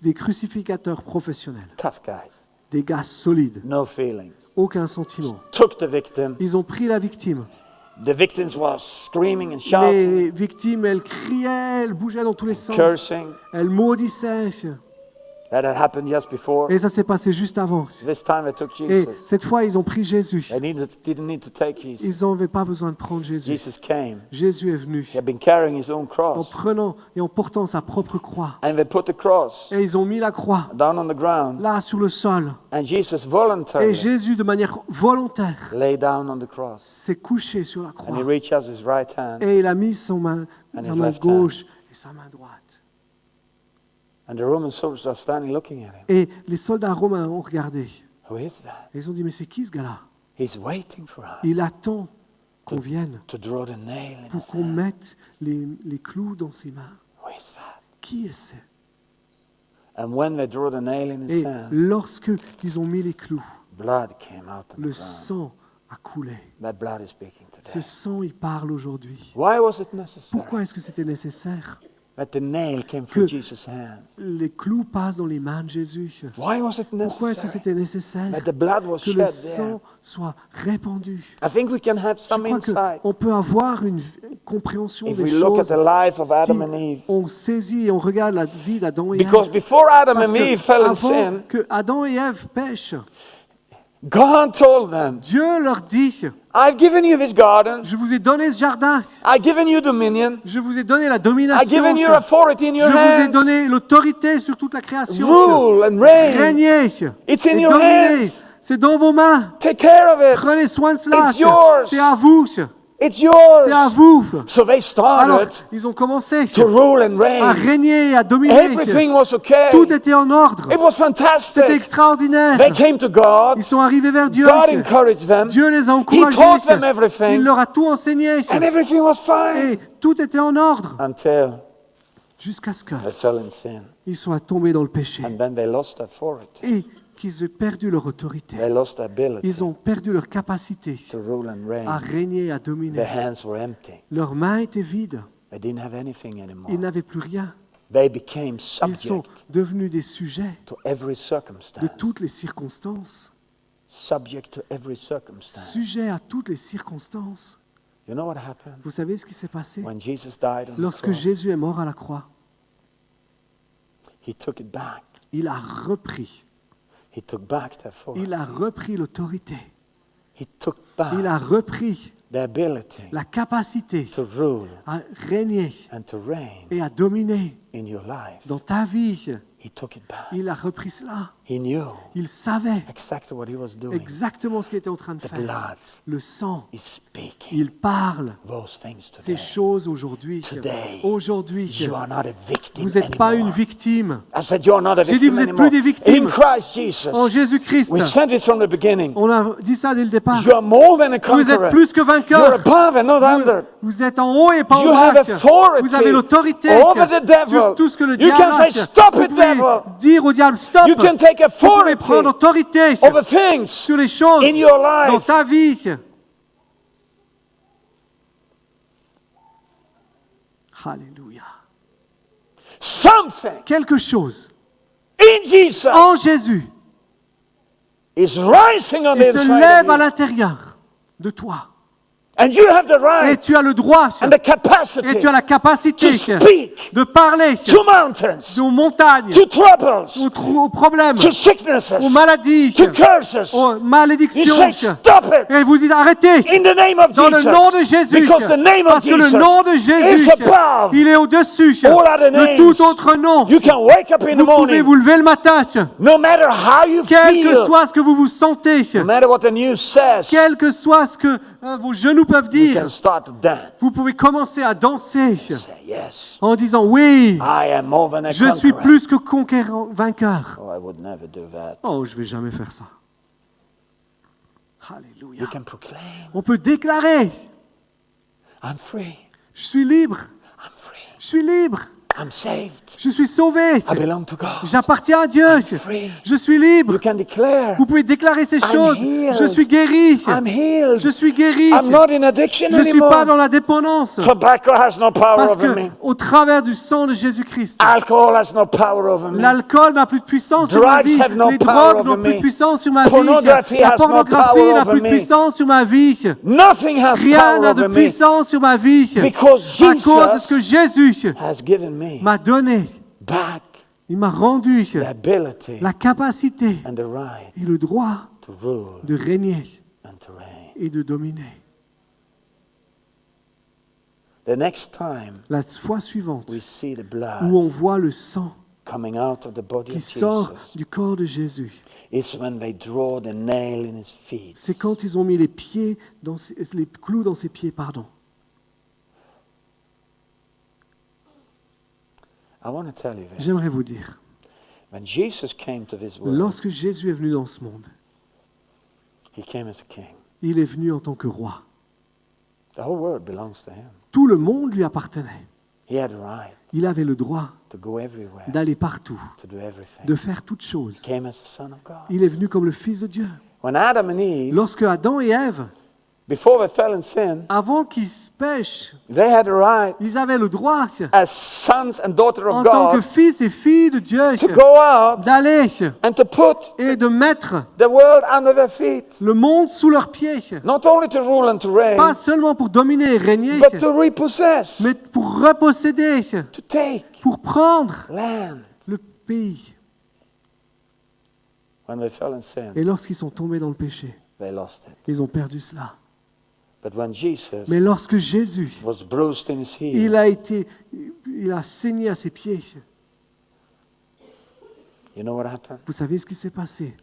des crucificateurs professionnels, tough guys, des gars solides, no feelings. aucun sentiment. Took the victim. Ils ont pris la victime. The victims were screaming and shouting, Les victimes, elles criaient, elles bougeaient dans tous les sens. cursing. Elles maudissaient. That had happened just before. Et ça s'est passé juste avant. This time they took Et Jesus. cette fois, ils ont pris Jésus. They didn't need to take Jesus. Ils n'avaient pas besoin de prendre Jésus. Jesus came. Jésus est venu He had been carrying his own en cross. prenant et en portant sa propre croix. And they put the cross Et ils ont mis la croix down on the ground. là sur le sol. And Jesus Et voluntarily Jésus, de manière volontaire, lay down on the cross. s'est couché sur la And he croix. reached out his right hand. Et il a mis sa And main his left gauche et sa main droite. And the Roman soldiers are standing looking at him. Et les soldats romains ont regardé. Who is that? Et ils ont dit, mais c'est qui ce gars-là? He's waiting for us Il attend qu'on vienne to draw the nail in pour his qu'on hand. mette les clous dans ses mains. Who is that? Qui est-ce? And when they drew the nail in his Et hand, lorsque ils ont mis les clous, blood came out on the le ground. sang a coulé. That blood is speaking Ce today. sang, il parle aujourd'hui. Why was it necessary Pourquoi est-ce que c'était nécessaire that the nail came from que Jesus' hand? les clous passent dans les mains de Jésus? Why was it Pourquoi est-ce que necessary c'était nécessaire that the blood was que le shed there? sang soit répandu? I think we can have Je some crois insight qu'on peut avoir une compréhension if des we look at choses the life of si Adam and Eve. on saisit et on regarde la vie d'Adam et Because Ève. before Adam Parce and que Eve fell in avant sin, que Adam et Ève pêchent, God told them, Dieu leur dit, I've given you this garden, je vous ai donné ce jardin, I've given you dominion, je vous ai donné la I've domination, given you je authority in your vous ai hands. donné l'autorité sur toute la création. Rule and reign. Régnez It's et in your dominez. hands. C'est dans vos mains. Take care of it. Prenez soin de cela. It's yours. C'est à vous. It's yours. C'est à vous. So they Alors, started ils ont commencé to rule and à reign. régner, à dominer. Everything was okay. Tout était en ordre. It was C'était fantastic. extraordinaire. They came to God. Ils sont arrivés vers Dieu. God encouraged them. Dieu les a He encouragés. taught them Il everything. leur a tout enseigné. And everything was fine. Et tout était en ordre. Until Jusqu'à ce they fell in sin. qu'ils soient tombés dans le péché. And then they lost authority. Et qu'ils aient perdu leur autorité. They lost ability Ils ont perdu leur capacité to rule and à reign. régner, à Their dominer. hands were empty. Leurs mains étaient vides. They didn't have anything anymore. Ils n'avaient plus rien. They became Ils sont subject devenus des sujets to every de circumstance. toutes les circonstances. Subject to every circumstance. Sujets à toutes les circonstances. You know what happened? Vous savez ce qui s'est passé? When Jesus died on the Lorsque cross, Jésus est mort à la croix, he took it back. il a repris. He took back the authority. Il a repris l'autorité. He took Il back a repris the ability la capacité to rule à régner and to reign et à dominer in your life. dans ta vie. He took it back. Il a repris cela. He knew Il savait exactly what he was doing. exactement ce qu'il était en train de The faire. blood Le sang is speaking Il parle those things ces today. choses aujourd'hui. Today, Aujourd'hui, You are not a victim vous n'êtes pas une anymore. victime. I said you are not a J'ai dit, victim vous n'êtes anymore. plus des victimes. In Christ Jesus. En Jésus-Christ, We said this from the beginning. on a dit ça dès le départ. You are more than a Vous êtes conqueror. plus que You're vainqueur. above and not under. Vous êtes en haut et pas You en have bas. authority Vous avez l'autorité over the devil. sur tout ce que le You diable can say, a. "Stop Vous it, pouvez devil." dire au diable stop. You can take Vous pouvez authority prendre autorité over things sur les choses in your dans life. ta vie. Alléluia. Something Quelque chose in Jesus en Jésus is rising on the et se inside lève à of you. l'intérieur de toi. And you have the Et right tu as le droit and the capacity et tu as la capacité to speak de parler to mountains, aux montagnes, to troubles, aux problèmes, to sicknesses, aux maladies, to curses. aux You malédictions. say, "Stop it Et vous dites arrêtez in the name of dans le nom de Jesus." Jésus. Because the name of Parce que le Jesus nom de Jésus, is above il est au-dessus all other de names. tout autre nom. You can wake up in the Vous pouvez morning, vous lever le matin, no matter how you quel que feel, soit ce que vous vous sentez, no matter what the news says, quel que soit ce que vos genoux peuvent you can dire, start to dance. vous pouvez commencer à danser Say, "Yes, en disant oui, I am more than a je suis conqueror." plus que conquérant, vainqueur. Oh, I would never do that. Oh, je vais jamais faire ça. You Alléluia. can proclaim, On peut déclarer, "I'm free, je suis libre, I'm free, je suis libre, I'm saved, je suis sauvé, I belong to God." j'appartiens à Dieu, free. je suis libre. You can declare, Vous pouvez déclarer ces choses. healed. Je suis guéri, "I'm healed, je suis guéri, I'm not in addiction je ne suis pas anymore. dans la dépendance. Tobacco has no power Parce over que me. au travers du sang de Jésus-Christ, Alcohol has no power over me. l'alcool n'a plus de puissance sur ma Drugs vie. have no Les power drogues over n'ont plus me. de puissance sur ma vie. Pornography La has no pornographie power n'a over plus de me. puissance sur ma vie. Nothing has Rien power n'a de over me puissance sur ma vie. because À cause de ce que Jesus Jésus has given me m'a donné. back Il m'a rendu the ability la capacité and the right et le droit to rule de régner and to reign. et de dominer. The next time La fois suivante we see the où blood on voit le sang coming out of the body qui of sort Jesus, du corps de Jésus, it's when they draw the nail in his feet. c'est quand ils ont mis les pieds dans les clous dans ses pieds, pardon. I want to tell you this. J'aimerais vous dire, When Jesus came to this world, lorsque Jésus est venu dans ce monde, he came as a king. il est venu en tant que roi. The whole world belongs to him. Tout le monde lui appartenait. He had a right Il avait le droit to go everywhere, d'aller partout, to do everything. de faire toutes choses. He came as the Son of God. Il est venu comme le Fils de Dieu. When Adam and Eve, Lorsque Adam et Ève, before they fell in sin, avant qu'ils pêchent, they had a right ils avaient le droit, as sons and daughters en of tant que God fils et filles de Dieu, to go out d'aller and to put et de mettre the world under their feet. le monde sous leurs pieds. Not only to rule and to reign, Pas seulement pour dominer et régner, but to repossess, mais pour reposséder, to take pour prendre land. le pays. When they fell in sin, Et lorsqu'ils sont tombés dans le péché, they lost it. ils ont perdu cela. But when Jesus Mais lorsque Jésus, was bruised in his heel, il a saigné à ses pieds, you know what happened? vous savez ce qui s'est passé?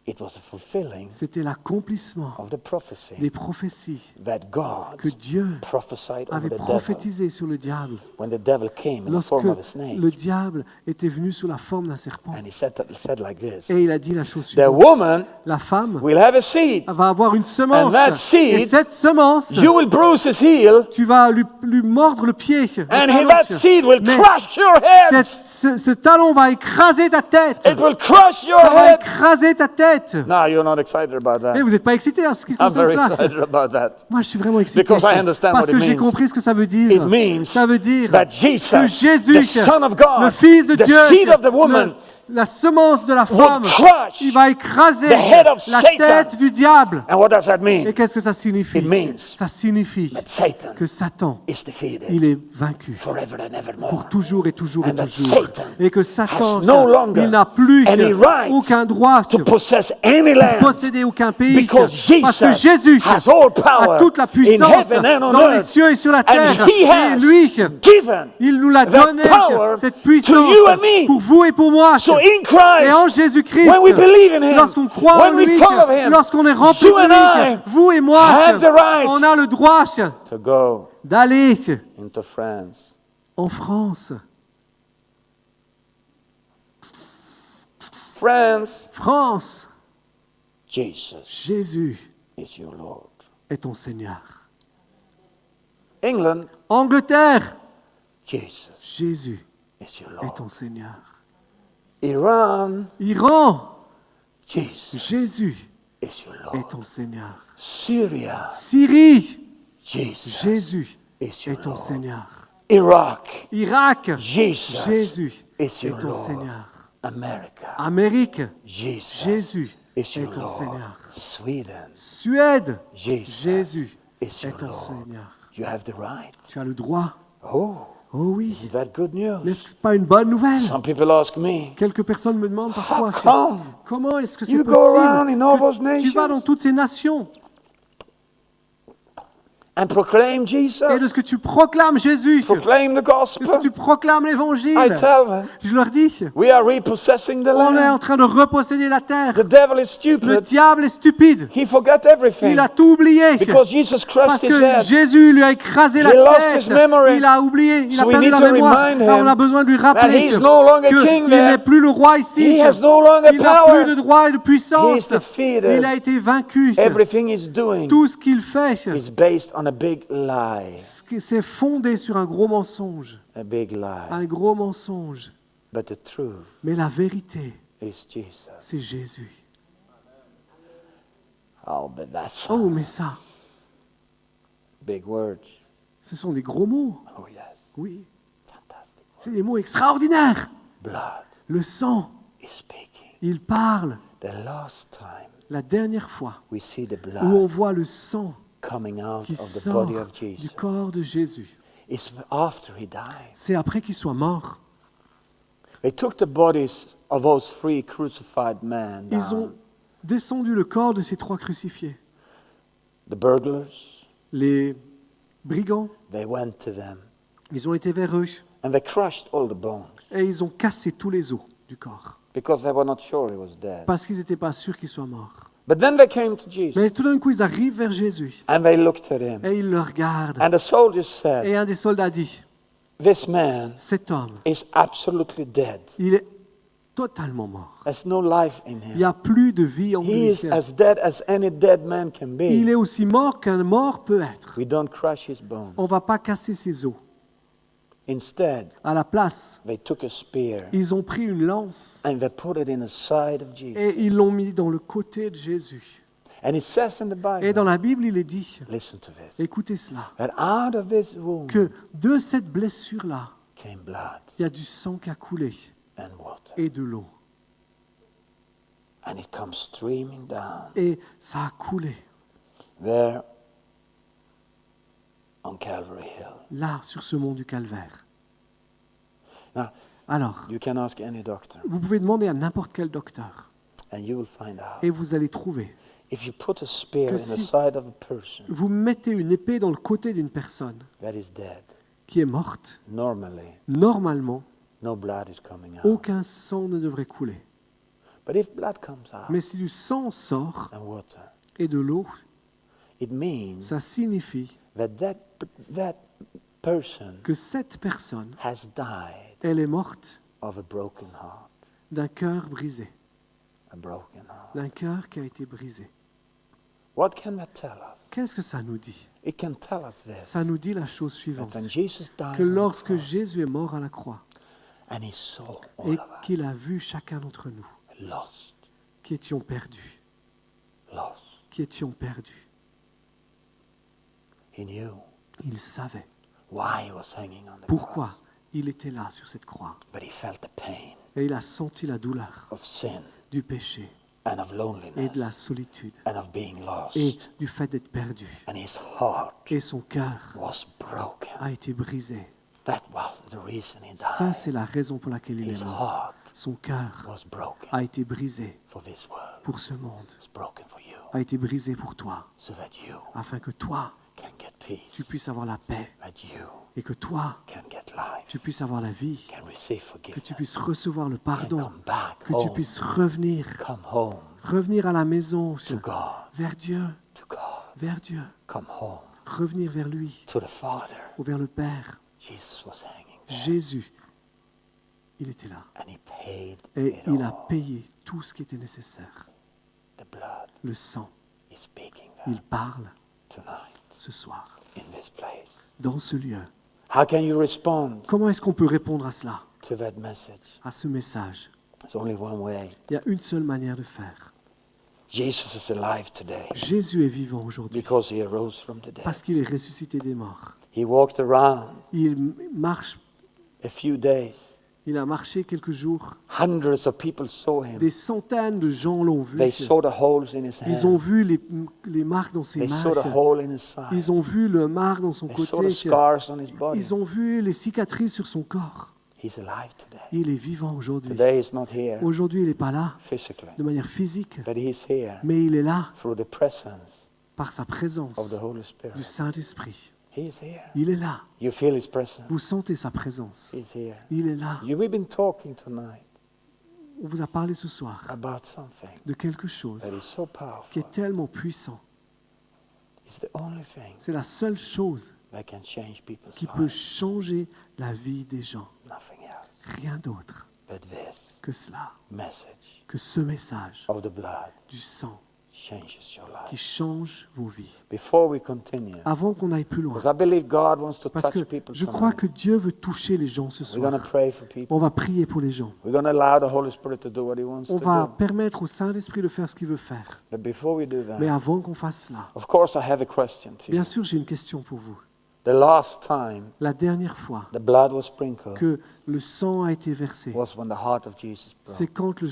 It was a fulfilling C'était l'accomplissement of the prophecy des prophéties that God que Dieu prophesied over avait the devil prophétisé sur le diable when the devil came in the lorsque form of a snake. le diable était venu sous la forme d'un serpent. And he said like this, Et il a dit la chose the suivante. woman La femme will have a seed. va avoir une semence. And that seed, Et cette semence, You will bruise his heel, tu vas lui mordre le pied. le and talon. that seed will Mais crush your head. ce talon va écraser ta tête. It will crush your Ça va head. écraser ta tête. No, you're not excited about Et that. vous n'êtes pas excité à ce qui I'm concerne very cela. excited about that. Moi, je suis vraiment excité. Because I understand parce what que it j'ai means. compris ce que ça veut dire. It means ça veut dire that que Jesus, Jésus, the Son of God, le Fils de the Dieu, seed of the woman, la semence de la would femme, crush il va écraser the head of la Satan. tête du diable. And what does that Et mean? qu'est-ce que ça signifie? It means Ça signifie That Satan que Satan, is defeated il est vaincu forever and pour evermore. toujours et toujours et And that toujours. Satan Et que Satan, has no longer il n'a plus any right aucun droit To de possess any land posséder aucun pays. because Parce que Jesus Jésus has all power a toute la in puissance heaven and on dans les earth. cieux et sur la terre. And he Et has lui, given il nous l'a that donné, power cette to puissance, you and me. pour vous et pour moi. So So in Et en Christ, Jésus-Christ, when we believe in Him, lorsqu'on croit en when we lui, follow Him, lorsqu'on est rempli you and de lui, I vous et moi, have the right on a le droit to go d'aller into France. en France. France, France, Jesus Jésus is your Lord. est ton Seigneur. England, Angleterre, Jesus Jésus is your est Lord. ton Seigneur. Iran, Iran, Jesus Jésus is your est Lord. ton Seigneur. Syria, Syrie, Jesus Jésus is your est ton Lord. Seigneur. Iraq, Irak, Jesus Jésus is your est ton Lord. Seigneur. America, Amérique, Jesus Jésus is est your ton Lord. Seigneur. Sweden, Suède, Jesus Jésus is est your ton Lord. Seigneur. You have the right. Tu as le droit. Oh, Oh oui. isn't that good news? N'est-ce que ce pas une bonne nouvelle? Some people ask me, Quelques personnes me demandent parfois, come? comment est-ce que c'est You go around in all possible those que tu vas nations dans toutes ces nations and proclaim et Jesus, de ce que tu proclames Jésus, proclaim the de ce que gospel. tu proclames l'évangile. I tell them, Je leur dis, we are repossessing the on est en land. train de reposséder la terre. The devil is Le stupid. diable est stupide. He forgot everything Il a tout oublié. because Jesus crushed Parce his que head. Jésus lui a écrasé la He lost his tête. memory. Il a oublié, il So a we perdu need la to mémoire. remind Alors on him a besoin de lui that rappeler he's no longer king qu'il there. n'est plus le roi ici. He has no longer Il n'a plus de power. droit et de puissance. He is defeated. Il a été vaincu. Everything he's doing Tout ce qu'il fait, is based on a big lie. c'est fondé sur un gros mensonge. A big lie. Un gros mensonge. But the truth Mais la vérité, is Jesus. c'est Jésus. Oh, but that's Oh, mais ça, big words. ce sont des gros mots. Oh, yes. Oui, Fantastic. c'est des mots extraordinaires. Blood Le sang, is speaking. il parle. The last time La dernière fois we see the où on blood voit le sang coming out qui of the sort body of du Jesus, corps de Jésus, it's after he died. c'est après qu'il soit mort. They took the bodies of those three crucified men Ils ont down. descendu le corps de ces trois crucifiés. The burglars, Les brigands, they went to them ils ont été vers eux and they crushed all the bones et ils ont cassé tous les os du corps because they were not sure he was dead. parce qu'ils n'étaient pas sûrs qu'il soit mort. But then they came to Jesus Mais tout d'un coup, ils arrivent vers Jésus and they looked at him. et ils le regardent. And the soldiers said, Et un des soldats dit, this man cet homme, is absolutely dead. il est totalement mort. There's no life in Il n'y him. a plus de vie en He lui. is as dead as any dead man can Il be. est aussi mort qu'un mort peut être. We don't crush his bones. On ne va pas casser ses os. Instead, À la place, they took a spear ils ont pris une lance and they put it in the side of Jesus. et ils l'ont mis dans le côté de Jésus. And it says in the Et dans Bible, la Bible, il est dit, listen to this, écoutez cela, that out of this wound que de cette blessure-là, came blood il y a du sang qui a coulé and water. et de l'eau. And it comes streaming down Et ça a coulé there on Calvary Hill. là, sur ce mont du Calvaire. Now, Alors, you can ask any doctor vous pouvez demander à n'importe quel docteur and you will find out. et vous allez trouver. If you put a spear Que in the si- side of a person Vous mettez une épée dans le côté d'une personne that is dead, qui est morte. normally Normalement, no blood is coming out. aucun sang ne devrait couler. But if blood comes out Mais si du sang sort and water, et de l'eau, it means ça signifie that person que cette personne, has died elle est morte of a broken heart. d'un cœur brisé, A broken heart. d'un cœur qui a été brisé. What can that tell us? Qu'est-ce que ça nous dit? It can tell us this. Ça nous dit la chose That suivante, when Jesus died que on the lorsque cross Jésus est mort à la croix and he saw all et of qu'il us a vu chacun d'entre nous lost, qui étions perdus, lost, he knew il savait why he was hanging on the pourquoi cross. il était là sur cette croix. But he felt the pain Et il a senti la douleur of sin du péché and of et loneliness de la solitude and of being lost. et du fait d'être perdu. And his heart Et son cœur was broken. a été brisé. That was the reason he Ça, died. c'est la raison pour laquelle il His est mort. heart Son cœur was broken a été brisé for this world. pour ce monde, It's broken for you a été brisé pour toi, so that you afin que toi, can get peace, tu puisses avoir la paix that you et que toi, can get life, tu puisses avoir la vie, can receive que forgiveness, tu puisses recevoir le can pardon, come back que tu home, puisses revenir, come home revenir à la maison, to God, vers Dieu, to God, vers Dieu, come home revenir vers lui to the Father. ou vers le Père. Jesus was hanging there, Jésus, il était là and he paid et it il a all. payé tout ce qui était nécessaire. The blood Le sang, is speaking il that parle tonight ce soir, in this place. dans ce lieu. How can you respond Comment est-ce qu'on peut répondre à cela, to that message? à ce message? There's only one way. Il y a une seule manière de faire. Jesus is alive today Jésus est vivant aujourd'hui because he arose from the dead. parce qu'il est ressuscité des morts. He walked around Il marche, a few days. il a marché quelques jours. Hundreds of people saw him. Des centaines de gens l'ont vu. They saw the holes in his Ils ont hand. vu les marques dans ses They saw the mains. hole in his side. Ils ont vu le marque dans son They saw the côté. scars on his body. Ils ont vu les cicatrices sur son corps. He's alive today. Il est vivant aujourd'hui. Today he's not here Aujourd'hui, il n'est pas là physically, de manière physique, but he's here mais il est là through the presence par sa of présence the Holy du Spirit. Saint-Esprit. He's here. Il est là. You feel his presence. Vous sentez sa présence. He's here. Il est là. We've been talking tonight On vous a parlé ce soir about something de quelque chose that is so qui powerful. est tellement puissant. It's the only thing C'est la seule chose that can change people's qui peut lives. changer la vie des gens. Nothing else Rien d'autre but this que cela, message que ce message of the blood du sang changes your qui life. change vos vies. Before we continue, Avant qu'on aille plus loin, because I believe God wants to parce que touch people je crois tonight. que Dieu veut toucher les gens ce We're going to soir. pray for people. On va prier pour les gens. We're going to allow the Holy Spirit to do what He wants On to va do. permettre au Saint-Esprit de faire ce qu'il veut faire. But before we do Mais that, avant qu'on fasse cela, of course, I have a question to you. bien sûr, j'ai une question pour vous. The last time La dernière fois the blood was sprinkled que le sang a été versé, was when the heart of Jesus c'est quand le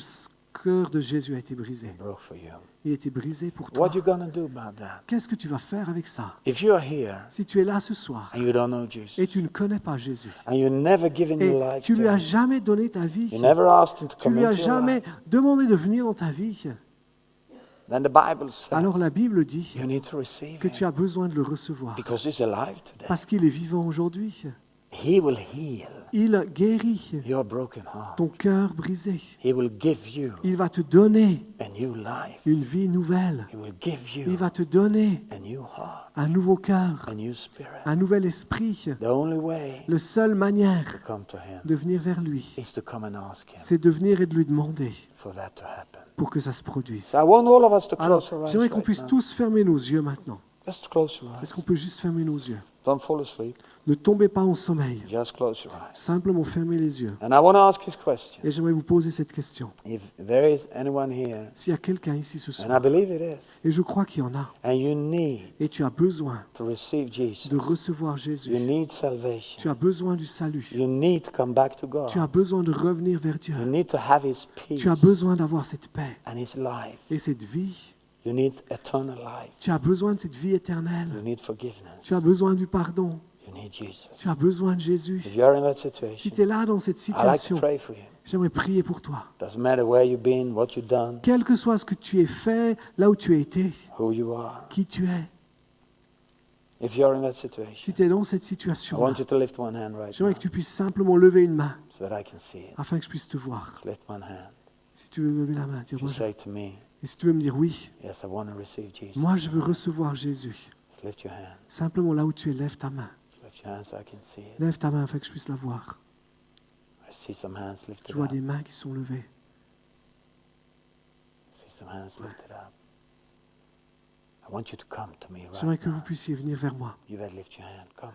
cœur de Jésus a été brisé. broke for you. Il a été brisé pour toi. What you going to do about that? Qu'est-ce que tu vas faire avec ça? If you are here Si tu es là ce soir and you don't know Jesus, et tu ne connais pas Jésus, and you never given et your life tu to lui as Him, jamais donné ta vie, you never asked Him to tu come lui as into your jamais life, demandé de venir dans ta vie, then the Bible says alors la Bible dit you need to receive que tu Him as besoin de le recevoir because He's alive today. parce qu'il est vivant aujourd'hui. He will heal Il guérit your broken heart. ton cœur brisé. He will give you Il va te donner a new life. une vie nouvelle. He will give Il you va te donner a new heart, un nouveau cœur, a new spirit. un nouvel esprit. The only way La seule manière to come to Him de venir vers lui, is to come and ask Him c'est de venir et de lui demander for that to happen. pour que ça se produise. So I want all of us to Alors, close our eyes j'aimerais qu'on right puisse now. tous fermer nos yeux maintenant. Just close your eyes. Est-ce qu'on peut juste fermer nos yeux? Don't fall asleep. Ne tombez pas en sommeil. Just close your eyes. Simplement fermez les yeux. And I want to ask this question. Et j'aimerais vous poser cette question. If there is anyone here, S'il y a quelqu'un ici ce and I soir, believe it is, et je crois qu'il y en a, and you need et tu as besoin to receive Jesus, de recevoir you Jésus, need salvation, tu as besoin du salut, you need to come back to God, tu as besoin de revenir vers Dieu, you need to have His peace tu as besoin d'avoir cette paix and His life, et cette vie, you need eternal life, tu as besoin de cette vie you éternelle, need forgiveness, tu as besoin du pardon, you need Jesus. tu as besoin de Jésus. If you're in that Si situation, tu es là dans cette I'd like to situation, pray for you. j'aimerais prier pour toi. Doesn't matter where you've been, what you've done, Quel que soit ce que tu aies fait, là où tu as été, who you are. qui tu es, If you're in that si situation, tu es dans cette I situation, want you to lift one hand right j'aimerais now que tu puisses simplement lever une main so that I can see it. afin que je puisse te voir. Lift one hand. Si tu veux lever la main, You dis-moi. say to me, Et si tu veux me dire oui, yes, I want to receive Jesus. moi je veux recevoir Jésus. Lift your hand. Simplement là où tu es, lève ta main. Lift your hand so I can see it. Lève ta main afin que je puisse la voir. I see some hands Je lifted vois up. des mains qui sont levées. I see some hands lifted up. I want you to come to me right J'aimerais que vous now. puissiez venir vers moi. You better lift your hand. Come.